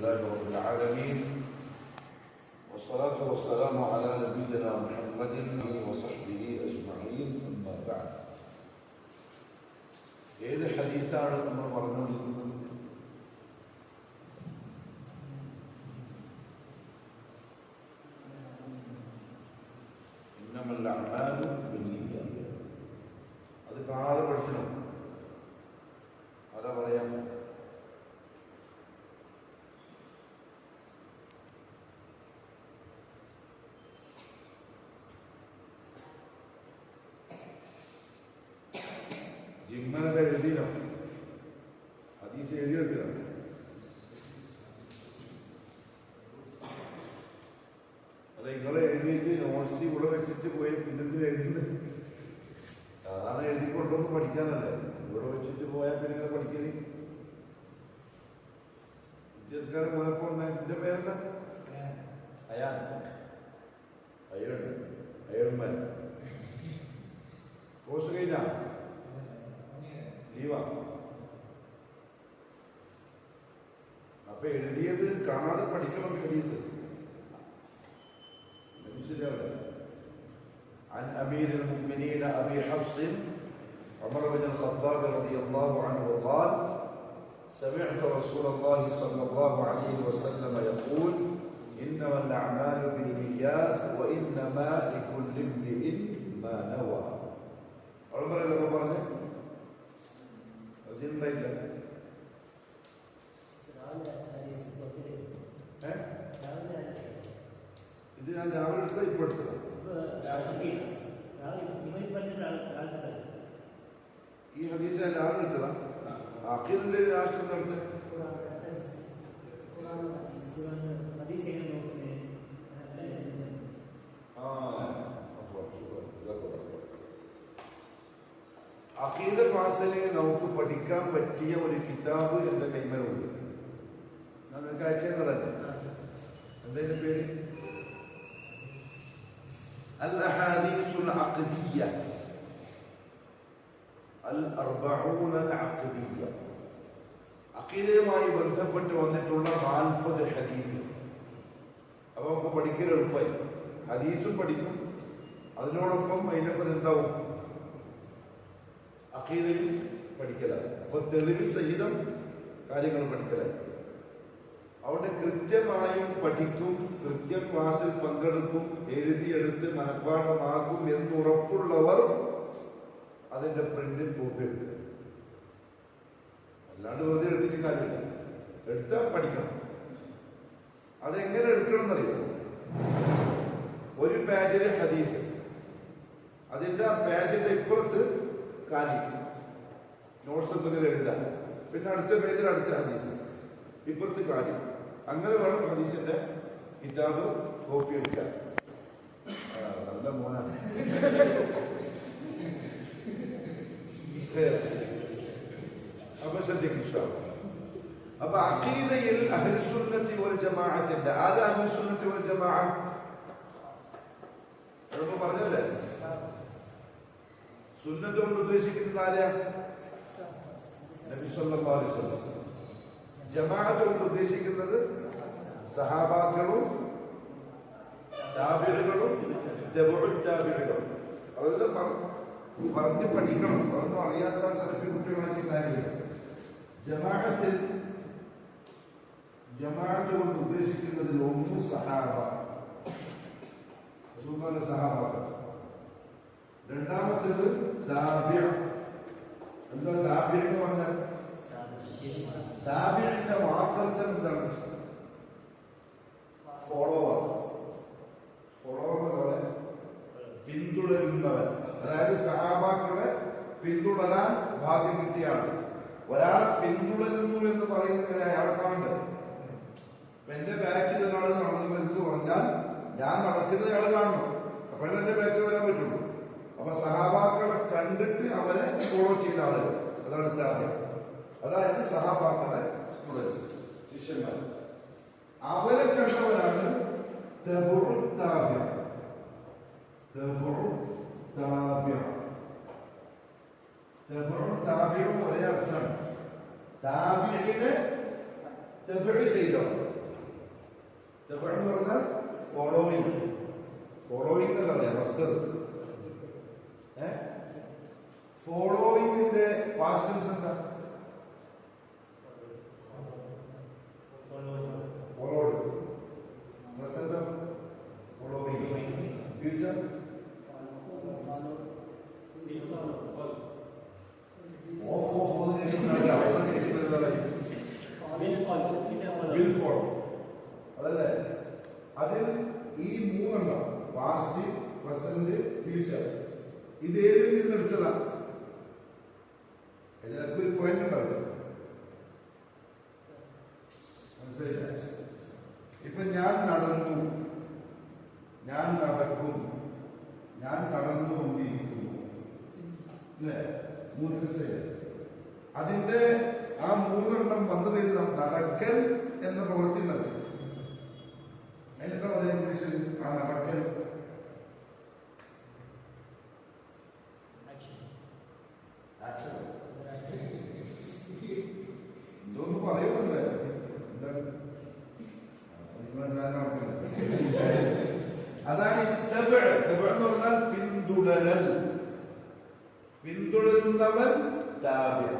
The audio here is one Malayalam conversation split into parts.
لله رب العالمين والصلاة والسلام على نبينا محمد وصحبه أجمعين أما بعد. ഏത് ഹദീസാണ് നമ്മൾ പറഞ്ഞുകൊണ്ടിരിക്കുന്നത്? ഇന്നമൽ അഅ്മാലു ബിന്നിയ്യാത്ത്. അത് കാണാതെ പഠിക്കണം. അതാ പറയാം. ജിമ്മനത് എഴുതിയില്ല, ഹദീസ് എഴുതി വെക്കണം. അല്ല, നിങ്ങളെ എഴുതിയിട്ട് നോട്ട്സ് ഇവിടെ വെച്ചിട്ട് പോയി പിന്നെന്തിൽ എഴുതുന്നത്? സാധാരണ എഴുതിക്കൊണ്ടൊന്നും പഠിക്കാനല്ലേ, ഇവിടെ വെച്ചിട്ട് പോയാൽ പിന്നെ പഠിക്കല്. വിദ്യാസക്കാരൻ പോയപ്പോൾ എന്റെ പേരെന്താ? അയ്യന്മാർ കോഴ്സ് കഴിഞ്ഞാ ലീവാ. അപ്പൊ എഴുതിയത് കാണാതെ പഠിക്കണം. ഹദീസ് عن أمير المؤمنين أبي حفص عمر بن الخطاب رضي الله عنه قال: سمعت رسول الله صلى الله عليه وسلم يقول: إنما الأعمال بالنيات وإنما لكل امرئ ما نوى. عمر اللي പറഞ്ഞേ അതിണ്ടായില്ല. ഇത് ഞാൻ രാവിലെ എടുത്തത്, ഇപ്പൊ എടുത്തത്. ഈ ഹദീസ് ഞാൻ രാവിലെ എടുത്തതാ. അഖീദിന്റെ രാഷ്ട്രം നടത്തുന്നത് അഖീദ ക്ലാസ്സിന് നമുക്ക് പഠിക്കാൻ പറ്റിയ ഒരു കിതാബ് എന്റെ കൈമലുണ്ട്. ഞാൻ നിങ്ങൾക്ക് അയച്ചതല്ലേ? എന്തായാലും പേര് അൽ അഹാദീസുൽ അഖ്ദിയ്യ, അൽ അർബഊന അൽ അഖ്ദിയ്യ. അഖീദയുമായി ബന്ധപ്പെട്ട് വന്നിട്ടുള്ള 40 ഹദീസ്. അപ്പൊ നമുക്ക് പഠിക്കൽ എളുപ്പമായി. ഹദീസും പഠിക്കും, അതിനോടൊപ്പം അതിനൊപ്പം എന്താവും? അഖീദയിൽ പഠിക്കലാണ്. അപ്പൊ തെളിവ് സഹിതം കാര്യങ്ങൾ പഠിക്കലായി. അവിടെ കൃത്യമായും പഠിക്കും, കൃത്യം ക്ലാസ്സിൽ പങ്കെടുക്കും, എഴുതിയെടുത്ത് മനഃപ്പാഠമാക്കും എന്നുറപ്പുള്ളവർ അതിന്റെ പ്രിന്റിൽ കോപ്പി എടുക്കുക. അല്ലാണ്ട് വെറുതെ എടുത്തിട്ട് കാര്യമില്ല. എടുത്താൽ പഠിക്കണം. അതെങ്ങനെ എടുക്കണം എന്നറിയാം. ഒരു പേജില് ഹദീസ്, അതിന്റെ ആ പേജിന്റെ ഇപ്പുറത്ത് കാലി നോട്ട്സ് എന്തെങ്കിലും എഴുതാൻ, പിന്നെ അടുത്ത പേജിൽ അടുത്ത ഹദീസ്, ഇപ്പുറത്ത് കാലി. അങ്ങനെ വേണം ഹദീസിന്റെ കിതാബ് കോപ്പി എടുക്കാൻ. നല്ല മോനാണ്. അപ്പൊ ശ്രദ്ധിക്കും. അപ്പൊ അഖീദയിൽ അഹ്ലുസുന്നത്തി വൽ ജമാഅത്തിന്റെ ആദാ അഹ്ലുസുന്നത്തി വൽ ജമാഅ നമ്മൾ പറഞ്ഞല്ലേ? സുന്നത്ത് കൊണ്ട് ഉദ്ദേശിക്കുന്നത് ആരെയാ? നബി സല്ലല്ലാഹു അലൈഹി വസല്ലം. ജമാഅത്ത് കൊണ്ട് ഉദ്ദേശിക്കുന്നത് സഹാബാക്കളും താബിഈകളും തബഉ താബിഈകളും. അതെല്ലാം പറഞ്ഞ് പഠിക്കണം. അതൊന്നും അറിയാത്ത സലഫി കുട്ടികളാക്കി കാര്യമില്ല. ജമാഅത്ത് കൊണ്ട് ഉദ്ദേശിക്കുന്നതിൽ ഒന്ന് സഹാബ, സഹാബാക്കൾ. രണ്ടാമത്തേത് താബിഈ. എന്താ താബിഈ എന്ന് പറഞ്ഞാൽ? താബിഈന്റെ വാക്കർത്ഥം എന്താണ്? ഫോളോവർ. ഫോളോവർ എന്ന് പറഞ്ഞാൽ പിന്തുടരുന്നവൻ. അതായത് സഹാബാക്കളെ പിന്തുടരാൻ ഭാഗ്യം കിട്ടിയാണ്. ഒരാൾ പിന്തുടരുന്നു എന്ന് പറയുന്നത് അയാൾ കാണുന്നത്. എന്റെ ബാക്കിൽ ഒരാൾ നടന്നു വരുന്നത് പറഞ്ഞാൽ ഞാൻ നടക്കുന്നത് അയാൾ കാണണം. അപ്പോഴേ എന്റെ ബാക്കിൽ വരാൻ പറ്റുള്ളൂ. അപ്പൊ സഹാബാക്കളെ കണ്ടിട്ട് അവരെ ഫോളോ ചെയ്ത ആളുകൾ, അതാണ് താബിഈ. അതായത് സഹാബാക്കളെ സ്റ്റുഡൻസ്, ശിഷ്യന്മാർ. അവരെ കണ്ടവരാണ് തബഉ താബിഈ. തബഉ താബിഈ. തബഉ താബിഈ ഒരേ അർത്ഥമാണ്. താബിഈനെ തബഅ ചെയ്തവർ. തബഅ എന്ന് പറഞ്ഞാൽ ഫോളോവിങ്. ഫോളോവിങ് എന്നല്ല പറയാം, മസ്ദർ. ഫോളോവിങ്ങിന്റെ പാസ്റ്റ് ടെൻസ് എന്താ? ഫോളോഡ്. Present following. ഫ്യൂച്ചർ അതല്ലേ? അതിൽ ഈ മൂന്നെണ്ണം പാസ്റ്റ്, പ്രസന്റ്, ഫ്യൂച്ചർ, ഇത് ഏതിൽ നിന്ന് എടുത്തതാ? ഇതിനൊക്കെ ഒരു പോയിന്റ് ഉണ്ടാവില്ല. മനസ്സിലായില്ല? ഇപ്പൊ ഞാൻ നടന്നു, ഞാൻ നടക്കും, ഞാൻ നടന്നുകൊണ്ടിരിക്കുന്നു, അല്ലേ? മൂന്ന് മനസ്സിലായില്ലേ? അതിന്റെ ആ മൂന്നെണ്ണം വന്നത് നടക്കൽ എന്ന പ്രവൃത്തി തന്നെ. അതിനെന്താ പറയാ ഇംഗ്ലീഷിൽ? ആ നടക്കൽ ഇതൊന്നും പറയുന്നുണ്ട്. അതാണ് എന്ന് പറഞ്ഞാൽ പിന്തുടരൽ. പിന്തുടരുന്നവൻ താബിഅ.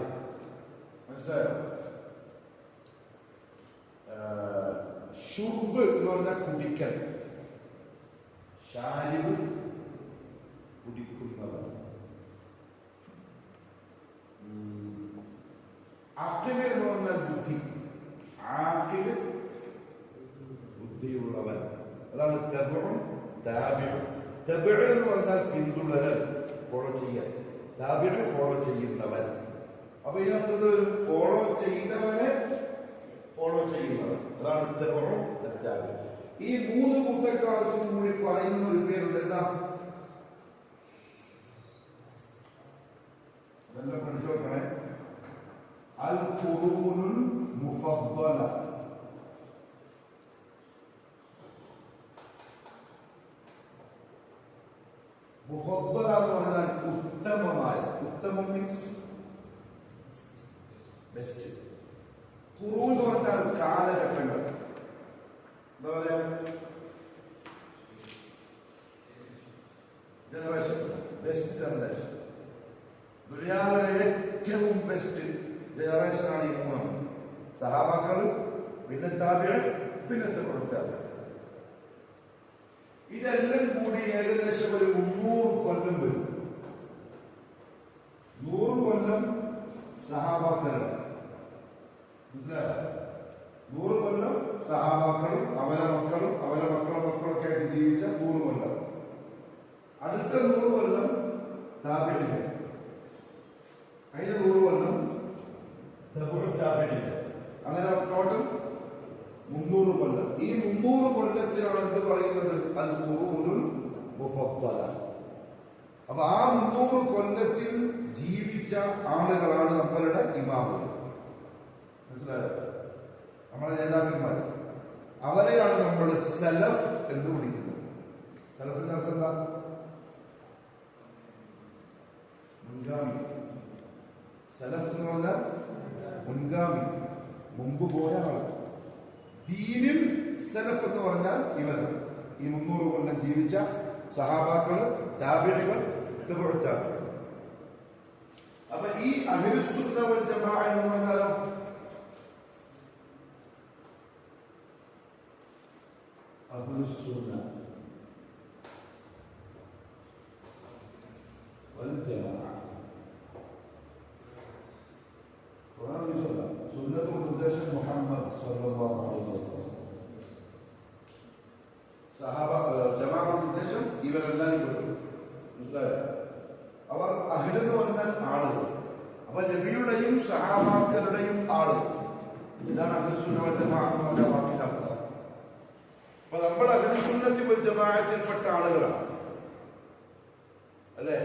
മനസ്സിലായോ? ഷുർബ് എന്ന് പറഞ്ഞാൽ കുടിക്കൽ. ഷാരിബ് കുടിക്കുന്നവൻ. അഖിൽ എന്ന് പറഞ്ഞാൽ ബുദ്ധി. ആഖിൽ ബുദ്ധിയുള്ളവൻ. അതാണ് തബഉൻ താബിഉൻ. തബഉ എന്ന് പറഞ്ഞാൽ പിന്തുടരൽ, ഫോളോ ചെയ്യൽ. താബിഉ ഫോളോ ചെയ്യുന്നവൻ. അപ്പൊ ഇതിനകത്തത് ഫോളോ ചെയ്തവനെ ഫോളോ ചെയ്യുന്നവൻ. അതാണ് തബഉൻ താബിഉൻ. ഈ മൂന്ന് കൂട്ടക്കാർക്കും കൂടി പറയുന്ന ഒരു പേരുണ്ട്. എന്താ? അതെല്ലാം പഠിച്ചു നോക്കണേ. അൽ ഖുറൂനുൽ മുഫദ്ദല. മുഫദ്ദല എന്ന് പറഞ്ഞാൽ ഉത്തമമായ. ഉത്തമം മീൻസ് ബെസ്റ്റ്. ഖുറൂൻ എന്ന് പറഞ്ഞാൽ കാലഘട്ടങ്ങൾ. എന്താ പറയാ? ജനറേഷൻ. Best generation. ദുനിയാവിലെ ഏറ്റവും ബെസ്റ്റ് ജനറേഷനാണ് ഈ മൂന്നാണ്. സഹാബാക്കൾ, പിന്നെ താബിഈൻ, പിന്നെ തബഉ താബിഈൻ. ഇതെല്ലാം കൂടി ഏകദേശം ഒരു 300 കൊല്ലം വരും. 100 കൊല്ലം സഹാബാക്കളുടെ. മനസ്സിലായോ? 100 കൊല്ലം സഹാബാക്കളും അവരെ മക്കളും അവരെ മക്കളൊക്കെ ആയിട്ട് ജീവിച്ച 100 കൊല്ലം. അടുത്ത 100 കൊല്ലം താബിഈൻ. അതിന് 100 കൊല്ലം തബഉ താബിഈൻ. അങ്ങനെ ടോട്ടൽ 300 കൊല്ലം. ഈ 300 കൊല്ലത്തിനാണ് എന്ത് പറയുന്നത്? അൽ ഖുറൂനുൽ മുഫദ്ദല. അപ്പൊ ആ 300 കൊല്ലത്തിൽ ജീവിച്ച ആളുകളാണ് നമ്മളുടെ ഇമാമുകൾ. മനസ്സിലായോ? നമ്മുടെ നേതാക്കന്മാർ. അവരെയാണ് നമ്മൾ സലഫ് എന്ന് വിളിക്കുന്നത്. സലഫിന്റെ അർത്ഥം എന്താ? മുൻഗാമി. സലഫ് എന്ന് പറഞ്ഞാൽ മുൻഗാമി, മുമ്പ് പോയ ആള്. ദീനിൽ സലഫ് എന്ന് പറഞ്ഞാൽ ഇവരാണ്. ഈ 300 കൊല്ലം ജീവിച്ച സഹാബാക്കള്, താബിഈകൾ, തബഉ താബിഈൻ. അപ്പൊ ഈ അഹ്ലുസുന്ന വൽ ജമാഅ എന്ന് പറഞ്ഞാലോ അഹ്ലുസുന്ന വൽ ജമാഅ. സുന്നത്തുൽ ഉദ്ദേശം മുഹമ്മദ് സല്ലല്ലാഹു അലൈഹി വസല്ലം. സഹാബ ജമാഅത്തിന്റെ ഉദ്ദേശം ഇവരെല്ലാം പെട്ടു. മനസ്സിലായോ? അവർ അഹ്ല് എന്ന് പറഞ്ഞാൽ ആളുകൾ. അപ്പൊ നബിയുടെയും സഹാബാക്കളുടെയും ആളുകൾ. ഇതാണ് അഹ്ലുസുന്ന വൽ ജമാഅ എന്ന വാക്കിന്റെ അർത്ഥം. അപ്പൊ നമ്മൾ അഹ്ലുസുന്നത്തി വൽ ജമാഅത്തിൽപ്പെട്ട ആളുകളാണ്, അല്ലേ?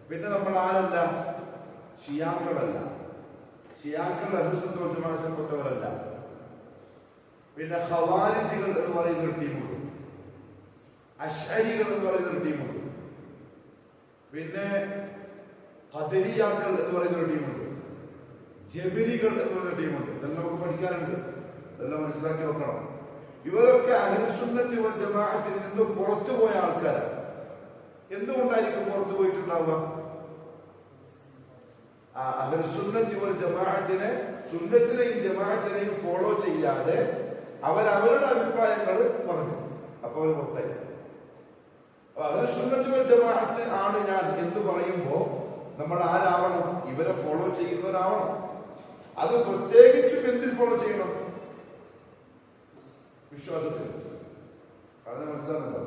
പിന്നെ നമ്മൾ ആരല്ല? ഷിയാക്കളല്ല. ഷിയാക്കൾ അഹ്ലുസുന്നത്തി വൽ ജമാഅത്തിൽപ്പെട്ടവരല്ല. പിന്നെ ഖവാരിജികൾ എന്ന് പറയുന്ന ഒരു ടീമുണ്ട്, അശ്അരികൾ എന്ന് പറയുന്ന ഒരു ടീമുണ്ട്, പിന്നെ ഖദരിയാക്കൾ എന്ന് പറയുന്ന ഒരു ടീമുണ്ട്, ജബരികൾ എന്ന് പറയുന്ന ടീമുണ്ട്. ഇതെല്ലാം നമുക്ക് പഠിക്കാനുണ്ട്. എല്ലാം മനസ്സിലാക്കി വെക്കണം. ഇവരൊക്കെ അഹ്ലുസുന്നത്തി വൽ ജമാഅത്തിൽ നിന്ന് പുറത്തുപോയ ആൾക്കാരാണ്. എന്തുകൊണ്ടായിരിക്കും പുറത്തു പോയിട്ടുണ്ടാവുക? അഹ്ലുസുന്നത്തി വൽ ജമാഅത്തിനെ, സുന്നത്തിനെയും ജമാഅത്തിനെയും ഫോളോ ചെയ്യാതെ അവരവരുടെ അഭിപ്രായങ്ങൾ പറഞ്ഞു. അപ്പൊ അവർ പുറത്തായി. അഹ്ലുസുന്നത്തി വൽ ജമാഅത്ത് ആണ് ഞാൻ എന്ന് പറയുമ്പോ നമ്മൾ ആരാവണം? ഇവരെ ഫോളോ ചെയ്യുന്നവരാവണം. അത് പ്രത്യേകിച്ചും എന്തിൽ ഫോളോ ചെയ്യണം? വിശ്വാസത്തിൽ. അത് മനസ്സിലാകുന്നുണ്ടോ?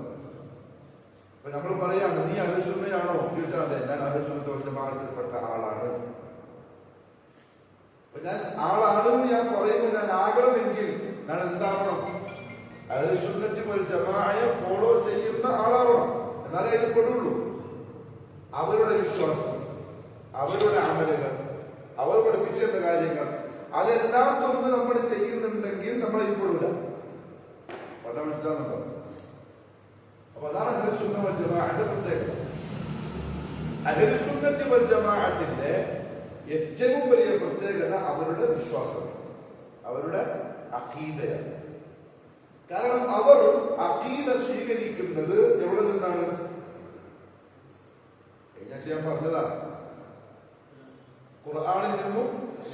അപ്പൊ നമ്മൾ പറയാണ്, നീ അഹ്ലുസുന്നയാണോ ചോദിച്ചാൽ അതെ, ഞാൻ അഹ്ലുസുന്നത്തി വൽ ജമാഅത്തിൽപ്പെട്ട ആളാണ്. അപ്പൊ ഞാൻ ആളാണെന്ന് ഞാൻ പറയുമ്പോൾ ഞാൻ ആകണമെങ്കിൽ ഞാൻ എന്താവണം? അഹ്ലുസുന്നത്തി വൽ ജമാഅയെ ഫോളോ ചെയ്യുന്ന ആളാവണം. എന്നാലേ അതിൽ പെടുള്ളൂ. അവരുടെ വിശ്വാസം, അവരുടെ അമലുകൾ, അവർ പഠിപ്പിച്ചെന്ന കാര്യങ്ങൾ അതെല്ലാം തൊന്ന് നമ്മൾ ചെയ്യുന്നുണ്ടെങ്കിൽ നമ്മൾ ഇപ്പോഴില്ല. വളരെ മനസ്സിലാകുന്നുണ്ടോ? അപ്പൊ അതാണ് അഹ്ലുസുന്ന വൽ ജമാഅത്തിന്റെ പ്രത്യേകത. അഹ്ലുസുന്നത്തി വൽ ജമാഅത്തിന്റെ ഏറ്റവും വലിയ പ്രത്യേകത അവരുടെ വിശ്വാസം, അവരുടെ അഖീദയാണ്. കാരണം അവർ അഖീദ സ്വീകരിക്കുന്നത് എവിടെ നിന്നാണ്? ഞാൻ പറഞ്ഞതാണ്, ഖുർആനിൽ നിന്നും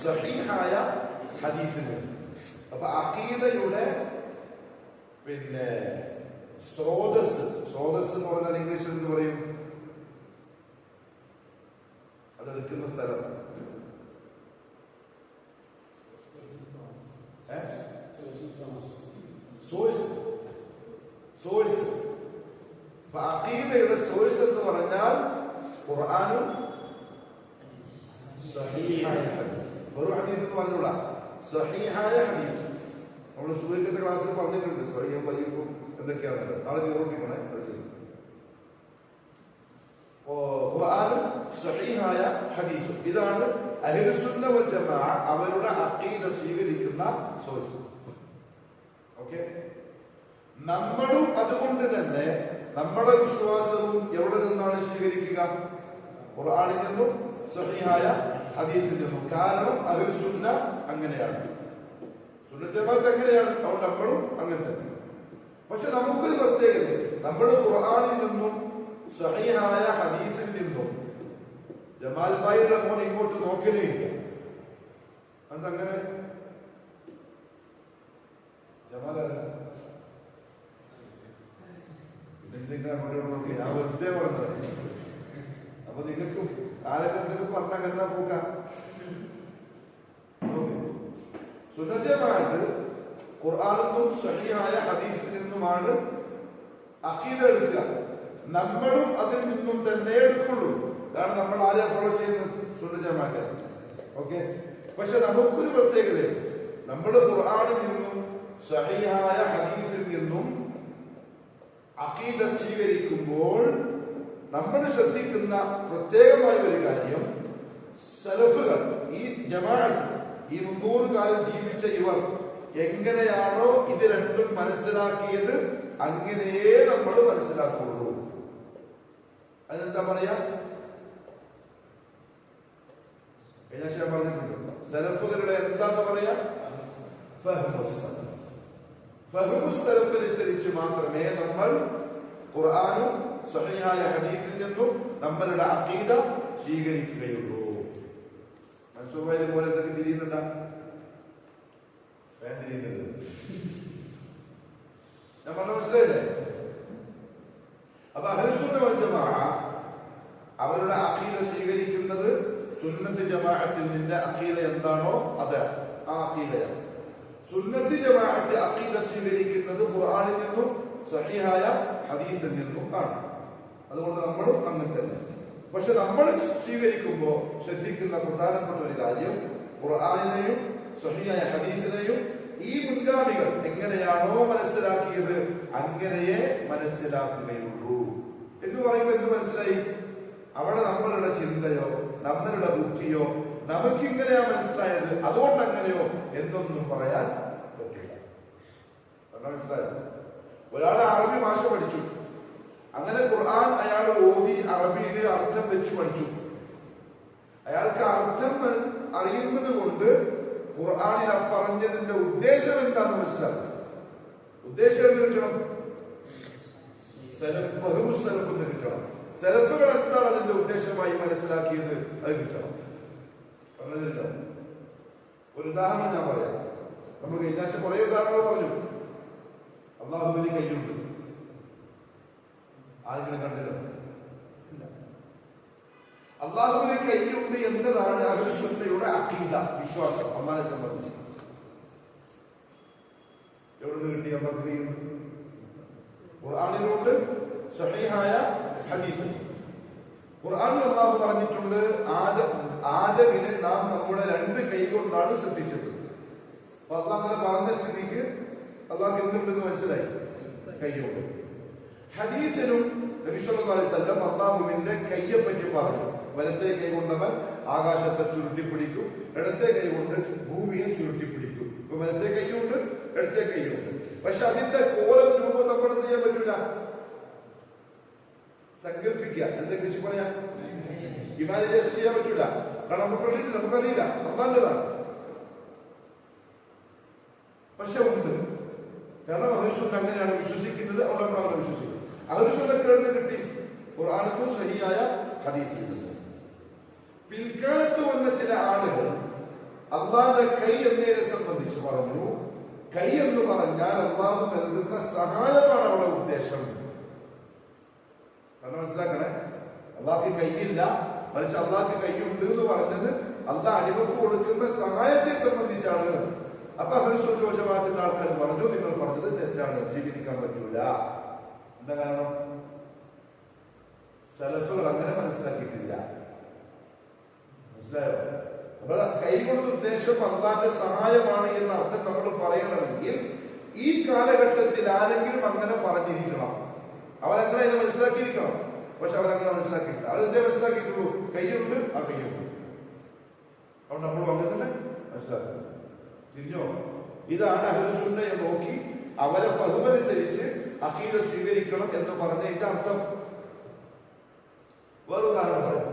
സഹീഹായ ഹദീസിൽ നിന്നും. അപ്പൊ അഖീദയുടെ സ്രോതസ് എന്ന് പറഞ്ഞാൽ ഇംഗ്ലീഷിൽ എന്ന് പറയും, അതെടുക്കുന്ന സ്ഥലം. സോഴ്സ്. അഖീദയുടെ സോഴ്സ് എന്ന് പറഞ്ഞാൽ ഖുർആനും സഹീഹായ ഹദീസ്. വെറും ഹദീസ് എന്ന് പറഞ്ഞുകൂടാ, സഹീഹായ ഹദീസ്. നമ്മൾ സുബൈക്കത്തെ ക്ലാസ്സിൽ പറഞ്ഞിട്ടുണ്ട് സഹീഹും ദഈഫും എന്തൊക്കെയാണെന്ന്. നാളെ ഓർമ്മിക്കണേ. ഖുർആനും സഹീഹായ ഹദീസും. ഇതാണ് അഹ്ലുസുന്ന വൽ ജമാഅ അവരുടെ അഖീദ സ്വീകരിക്കുന്ന സോഴ്സ്. ഓക്കെ, നമ്മളും അതുകൊണ്ട് തന്നെ നമ്മുടെ വിശ്വാസവും എവിടെ നിന്നാണ് സ്വീകരിക്കുക? ഖുർആനിൽ നിന്നും സഹീഹായ ഹദീസിൽ നിന്നും. കാരണം അഹ്ലുസുന്ന അങ്ങനെയാണ്, സുന്നത്ത് ജമാഅത്ത് അങ്ങനെയാണ്. അതുകൊണ്ട് നമ്മളും അങ്ങനെ തന്നെ. പക്ഷെ നമുക്കൊരു പ്രത്യേകത, നമ്മൾ ഖുർആനിൽ നിന്നും സഹീഹായ ഹദീസിൽ നിന്നും ജമാൽ ഭായിയുടെ മോൻ ഇങ്ങോട്ട് നോക്കലേ ഇല്ല. അതങ്ങനെ ജമാലല്ല, നോക്കി ഞാൻ വെറുതെ പറഞ്ഞത്. അപ്പൊ നിങ്ങൾക്കും ആരൊക്കെ എന്തെങ്കിലും പറഞ്ഞാൽ എന്നാ പോക്കാം. സുന്നത്ത് ജമാഅത്ത് ഖുർആനിൽ നിന്നും സഹീഹായ ഹദീസിൽ നിന്നുമാണ് അഖീദ എടുക്കുക. നമ്മളും അതിൽ നിന്നും തന്നെ എടുക്കുള്ളൂ. കാരണം നമ്മൾ ആരെയാ ഫോളോ ചെയ്യുന്നത്? സുന്നത്ത് ജമാഅത്ത്. ഓക്കെ, പക്ഷെ നമുക്കൊരു പ്രത്യേകത, നമ്മൾ ഖുർആനിൽ നിന്നും സഹീഹായ ഹദീസിൽ നിന്നും അഖീദ സ്വീകരിക്കുമ്പോൾ നമ്മൾ ശ്രദ്ധിക്കുന്ന പ്രത്യേകമായ ഒരു കാര്യം, സലഫുകൾ, ഈ ജമാഅത്ത്, ഈ 300 കാലം ജീവിച്ച ഇവർ എങ്ങനെയാണോ ഇത് രണ്ടും മനസ്സിലാക്കിയത് അങ്ങനെയേ നമ്മൾ മനസ്സിലാക്കുള്ളൂ. അതിനെന്താ പറയാ? ഞാൻ പറഞ്ഞിട്ടുണ്ട്, സലഫുകളുടെ എന്താന്ന് പറയാ? ഫഹ്മുസ്സലഫനുസരിച്ച് മാത്രമേ നമ്മൾ ഖുർആനും സഹീഹായ ഹദീസിൽ നിന്നും നമ്മളുടെ അഖീദ സ്വീകരിക്കുകയുള്ളൂ. മൻസൂബായി പോലെ എന്തൊക്കെ തിരിയുന്നുണ്ടാ? ഞാൻ പറഞ്ഞ മനസ്സിലായില്ലേ? അപ്പൊ അഹ്ലുസുന്ന വൽ ജമാഅ അവരുടെ അഖീദ സ്വീകരിക്കുന്നത് സുന്നത്ത് ജമാഅത്തിൽ നിന്റെ അഖീദ എന്താണോ അത് ആ അഖീദയാണ്. സുന്നത്ത് ജമാഅത്ത് അഖീദ സ്വീകരിക്കുന്നത് ഖുർആനിൽ നിന്നും സഹീഹായ ഹദീസിൽ നിന്നും ആണ്. അതുകൊണ്ട് നമ്മളും അങ്ങനെ തന്നെ. പക്ഷെ നമ്മൾ സ്വീകരിക്കുമ്പോൾ ശ്രദ്ധിക്കുന്ന പ്രധാനപ്പെട്ട ഒരു കാര്യം, ഖുർആനിനെയും സഹീഹായ ഹദീസിനെയും ഈ മുൻഗാമികൾ എങ്ങനെയാണോ മനസ്സിലാക്കിയത് അങ്ങനെയേ മനസ്സിലാക്കുകയുള്ളൂ. എന്ന് പറയുമ്പോൾ എന്ത് മനസ്സിലായി? അവിടെ നമ്മളുടെ ചിന്തയോ നമ്മളുടെ ബുദ്ധിയോ നമുക്കിങ്ങനെയാ മനസ്സിലായത് അതുകൊണ്ട് അങ്ങനെയോ എന്നൊന്നും പറയാൻ പറ്റില്ല. മനസ്സിലായോ? ഒരാൾ അറബി ഭാഷ പഠിച്ചു, അങ്ങനെ ഖുർആൻ അയാൾ ഓതി അറബിയിൽ അർത്ഥം വെച്ച് പഠിച്ചു. അയാൾക്ക് അർത്ഥം അറിയുന്നത് കൊണ്ട് ഖുർആനിൽ പറഞ്ഞതിന്റെ ഉദ്ദേശം എന്താണെന്ന് മനസ്സിലാക്കുക. ഉദ്ദേശം എന്ത് കിട്ടണം? സലഫ് കിട്ടണം. സലഫുകൾ എന്താണ് അതിന്റെ ഉദ്ദേശമായി മനസ്സിലാക്കിയത് അത് കിട്ടണം. പറഞ്ഞതില്ലോ ഒരു ഉദാഹരണം ഞാൻ പറയാം. നമ്മൾ കഴിഞ്ഞ കുറെ ഉദാഹരണങ്ങൾ പറഞ്ഞു. അള്ളാഹുവിന് കയ്യുണ്ട്, ആളുകളെ കണ്ടില്ല. അള്ളാഹുവിന് കയ്യുണ്ട് എന്നതാണ് അഹ്ലു സുന്നയുടെ അഖീദ, വിശ്വാസം. അള്ളാഹിനെ സംബന്ധിച്ച് എവിടുന്ന് കിട്ടി? അള്ളാഹു കയ്യുണ്ട് ഖുർആനിലുണ്ട്, സ്വഹീഹായ ഹദീസ്. ഖുർആനിൽ അള്ളാഹു പറഞ്ഞിട്ടുണ്ട്, ആദമിനെ നാം നമ്മുടെ 2 കൈ കൊണ്ടാണ് സൃഷ്ടിച്ചത്. അപ്പൊ അള്ളാഹ് അങ്ങനെ പറഞ്ഞ സ്ഥിതിക്ക് അള്ളാഹ് എന്തുണ്ടെന്ന് മനസ്സിലായി, കൈയുണ്ട്. ഹദീസിലും നബി സല്ലല്ലാഹു അലൈഹി വസല്ലം അള്ളാഹുവിന്റെ കയ്യെ പറ്റി പറഞ്ഞു. വലത്തെ കൈ കൊണ്ടവൻ ആകാശത്തെ ചുരുട്ടിപ്പിടിക്കും, ഇടത്തെ കൈ കൊണ്ട് ഭൂമിയെ ചുരുട്ടിപ്പിടിക്കും. ഇപ്പൊ വലത്തെ കൈയുണ്ട്, ഇടത്തെ കൈയുണ്ട്. പക്ഷെ അതിന്റെ കോലം രൂപം നമ്മൾ എന്ത് ചെയ്യാൻ പറ്റൂല, സങ്കല്പിക്കുക. എന്തെങ്കിലും പറയാ ഇമാജിനേഷൻ ചെയ്യാൻ പറ്റൂല. കാരണം നമുക്കറിയില്ല, നല്ലതാണ്. പക്ഷെ ഉണ്ട്. കാരണം അഹ്ലുസുന്ന അങ്ങനെയാണ് വിശ്വസിക്കുന്നത്, അവിടെ വിശ്വസിക്കുന്നത്. അഹ്ലുസുന്നക്ക് എവിടെ കിട്ടി? ഖുർആനിലും സഹിയായ ഹദീസിൽ നിന്ന്. പിൽക്കാലത്ത് വന്ന ചില ആളുകൾ അള്ളാഹുവിന്റെ കൈ എന്നതിനെ സംബന്ധിച്ച് പറഞ്ഞു, കൈ എന്ന് പറഞ്ഞാൽ അള്ളാഹു നൽകുന്ന സഹായമാണ് അവിടെ ഉദ്ദേശം. കാരണം മനസ്സിലാക്കണേ, അള്ളാഹ്ക്ക് കൈയില്ല, മറിച്ച് അള്ളാഹ്ക്ക് കൈയുണ്ട് എന്ന് പറഞ്ഞത് അള്ളാഹ് അടിമക്ക് കൊടുക്കുന്ന സഹായത്തെ സംബന്ധിച്ചാണ്. അപ്പൊ അഹ്ലുസുന്നത്ത് വൽ ജമാഅത്തിന്റെ ആൾക്കാർ പറഞ്ഞു, നിങ്ങൾ പറഞ്ഞത് തെറ്റാണ്, സ്വീകരിക്കാൻ പറ്റൂല. എന്താ കാരണം? സലഫുകൾ അങ്ങനെ മനസ്സിലാക്കിയിട്ടില്ല. മനസ്സിലായോ? നമ്മുടെ കൈ കൊണ്ട് ഉദ്ദേശം അള്ളാന്റെ സഹായമാണ് എന്ന അർത്ഥം നമ്മൾ പറയണമെങ്കിൽ ഈ കാലഘട്ടത്തിൽ ആരെങ്കിലും അങ്ങനെ പറഞ്ഞിരിക്കണം. അവരങ്ങനെ അതിനെ മനസ്സിലാക്കിയിരിക്കണം. പക്ഷെ അവരങ്ങനെ മനസ്സിലാക്കിയിട്ടില്ല. അവരെന്തേ മനസ്സിലാക്കിയിട്ടുള്ളൂ? കൈയുണ്ട്, ആ കൈയുണ്ട്. അതുകൊണ്ട് നമ്മൾ അങ്ങനെ തന്നെ മനസ്സിലാക്കണം. തിരിഞ്ഞോ? ഇതാണ് അഹ്ലുസുന്നയെ നോക്കി അവരെ ഫഹ്മനുസരിച്ച് അഖീദ സ്വീകരിക്കണം എന്ന് പറഞ്ഞതിന്റെ അർത്ഥം. വേറെ ഉദാഹരണം പറയാം.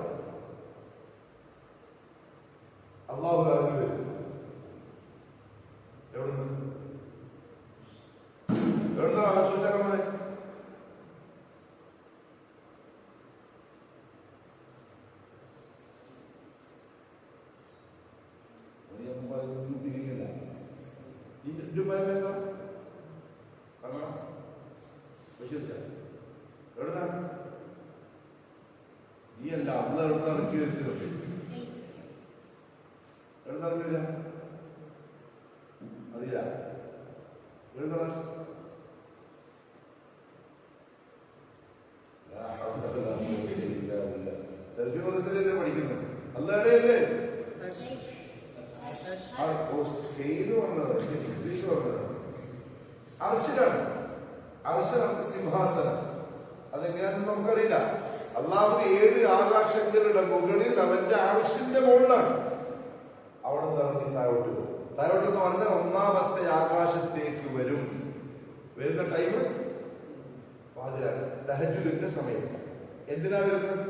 അള്ളാഹു ഇറങ്ങി വരും. എവിടുന്ന്? എവിടുന്ന ആവശ്യക്കാരന്മാരെ? തിരിഞ്ഞില്ല. എവിടുന്ന? നീ അല്ല, അന്ന് എവിടെ ഇറക്കി വെച്ചത്? എവിടുന്നറിയില്ല, അറിയില്ല. എഴുതണ പഠിക്കുന്നത് അല്ലടയല്ലേ? അർശനാണ്. അർശനാണ് സിംഹാസനം. അതെങ്ങനെയാണെന്ന് നമുക്കറിയില്ല. അള്ളാഹു 7 ആകാശങ്ങളുടെ മുകളിൽ അവന്റെ അർശിന്റെ മുകളിലാണ്. അവിടെ നിന്ന് താഴോട്ട് പോകും. താഴോട്ട് എന്ന് പറഞ്ഞാൽ 1ാമത്തെ ആകാശത്തേക്ക് വരും. വരുന്ന ടൈം പാതിരാണ്, തഹജ്ജുദിന്റെ സമയത്ത്. എന്തിനാ വരുന്നത്?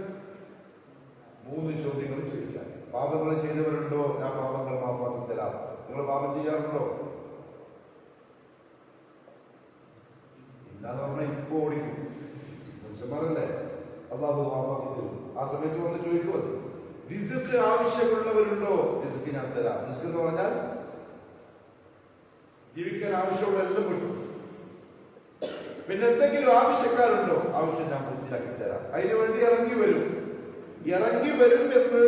3 ചോദ്യങ്ങൾ ചോദിക്കാൻ. പാപങ്ങൾ ചെയ്തവരുണ്ടോ? ഞാൻ പാപങ്ങൾ മാപ്പാക്കി തരാം. നിങ്ങൾ പാപം ചെയ്യാറുണ്ടോ? ഇല്ലാന്ന് പറഞ്ഞാൽ ഇപ്പൊ ഓടിക്കും. മനുഷ്യന്മാരല്ലേ, അള്ളാഹു മാപ്പാക്കി തരും. ആ സമയത്ത് വന്ന് ചോദിക്കുമത്. റിസ്ക് ആവശ്യമുള്ളവരുണ്ടോ? റിസ്ക് ഞാൻ തരാം. റിസ്ക് എന്ന് പറഞ്ഞാൽ ജീവിക്കാൻ ആവശ്യമുള്ള എല്ലാം കിട്ടും. പിന്നെ എന്തെങ്കിലും ആവശ്യക്കാരുണ്ടോ? ആവശ്യം ഞാൻ പൂർത്തിയാക്കി തരാം. അതിനുവേണ്ടി ഇറങ്ങി വരും എന്ന്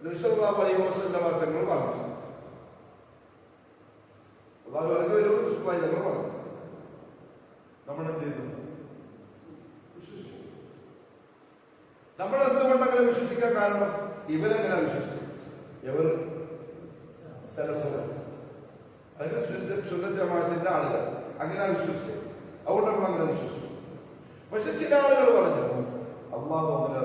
നബി സല്ലല്ലാഹു അലൈഹി വസല്ലം തങ്ങൾ പറഞ്ഞു. അല്ലാഹു ഇറങ്ങി വരും തങ്ങൾ പറഞ്ഞു. നമ്മൾ എന്ത് ചെയ്തു? നമ്മൾ എന്തുകൊണ്ടങ്ങനെ വിശ്വസിക്കാൻ കാരണം? ഇവരെങ്ങനെ വിശ്വസിച്ചു? ഇവർ സലഫുകൾ, സുന്നത്ത് ജമാഅത്തിന്റെ ആളുകൾ അങ്ങനെ വിശ്വസിച്ചു. അതുകൊണ്ട് നമ്മൾ അങ്ങനെ വിശ്വസിച്ചു. പക്ഷെ ചില ആളുകൾ പറഞ്ഞു അള്ളാഹു അവനെ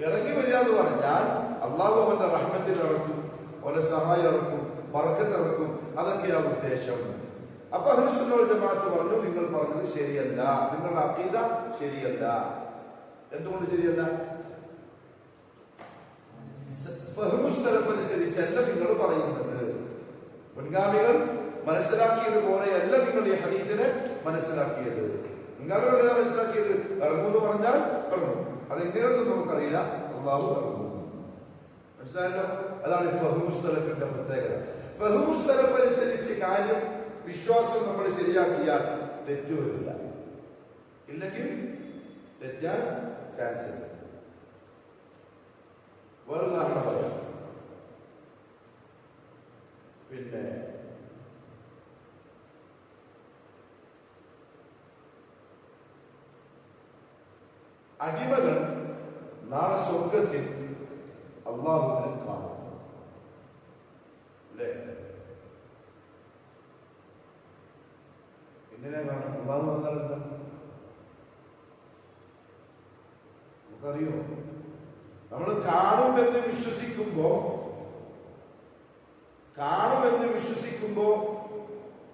ഇറങ്ങി വരിക എന്ന് പറഞ്ഞാൽ അള്ളാഹു അവന്റെ റഹ്മത്തിൽ ഇറക്കും, അവന്റെ സഹായം ഇറക്കും, ബർക്കത്ത് ഇറക്കും. അതൊക്കെയാണ് ഉദ്ദേശം. അപ്പൊ അഹ്ലുസുന്ന വൽ ജമാഅത്ത് പറഞ്ഞു, നിങ്ങൾ പറഞ്ഞത് ശരിയല്ല, നിങ്ങളുടെ അഖീദ ശരിയല്ല. എന്തുകൊണ്ട് ശരിയല്ല? അനുസരിച്ചല്ല നിങ്ങൾ പറയുന്നത്. മുൻഗാമികൾ മനസ്സിലാക്കിയതുപോലെയല്ല നിങ്ങൾ ഈ ഹദീസിനെ മനസ്സിലാക്കിയത്. മുൻഗാമികൾ മനസ്സിലാക്കിയത് ഇറങ്ങുമെന്ന് പറഞ്ഞാൽ ഇറങ്ങും, അതെങ്ങനെയൊന്നും നമുക്കറിയില്ല. അള്ളാഹു ഇറങ്ങും. മനസ്സിലായല്ലോ? അതാണ് ഫഹ്മുസ്സലഫിന്റെ പ്രത്യേകത. ഫഹ്മുസ്സലഫ് അനുസരിച്ച് കാര്യം വിശ്വാസം നമ്മൾ ശരിയാക്കിയാൽ തെറ്റുവരില്ല, ഇല്ലെങ്കിൽ തെറ്റാൻ ചാൻസ് ഉണ്ട്. വേറൊരുദാഹരണം പറയാം. പിന്നെ അടിമകൾ നാളെ സ്വർഗത്തിൽ അള്ളാഹുവിനെ കാണും. അല്ലേ? എങ്ങനെ കാണും? അള്ളാഹു വന്നാൽ എന്താ നമുക്കറിയോ? നമ്മൾ കാണുമെന്ന് വിശ്വസിക്കുമ്പോ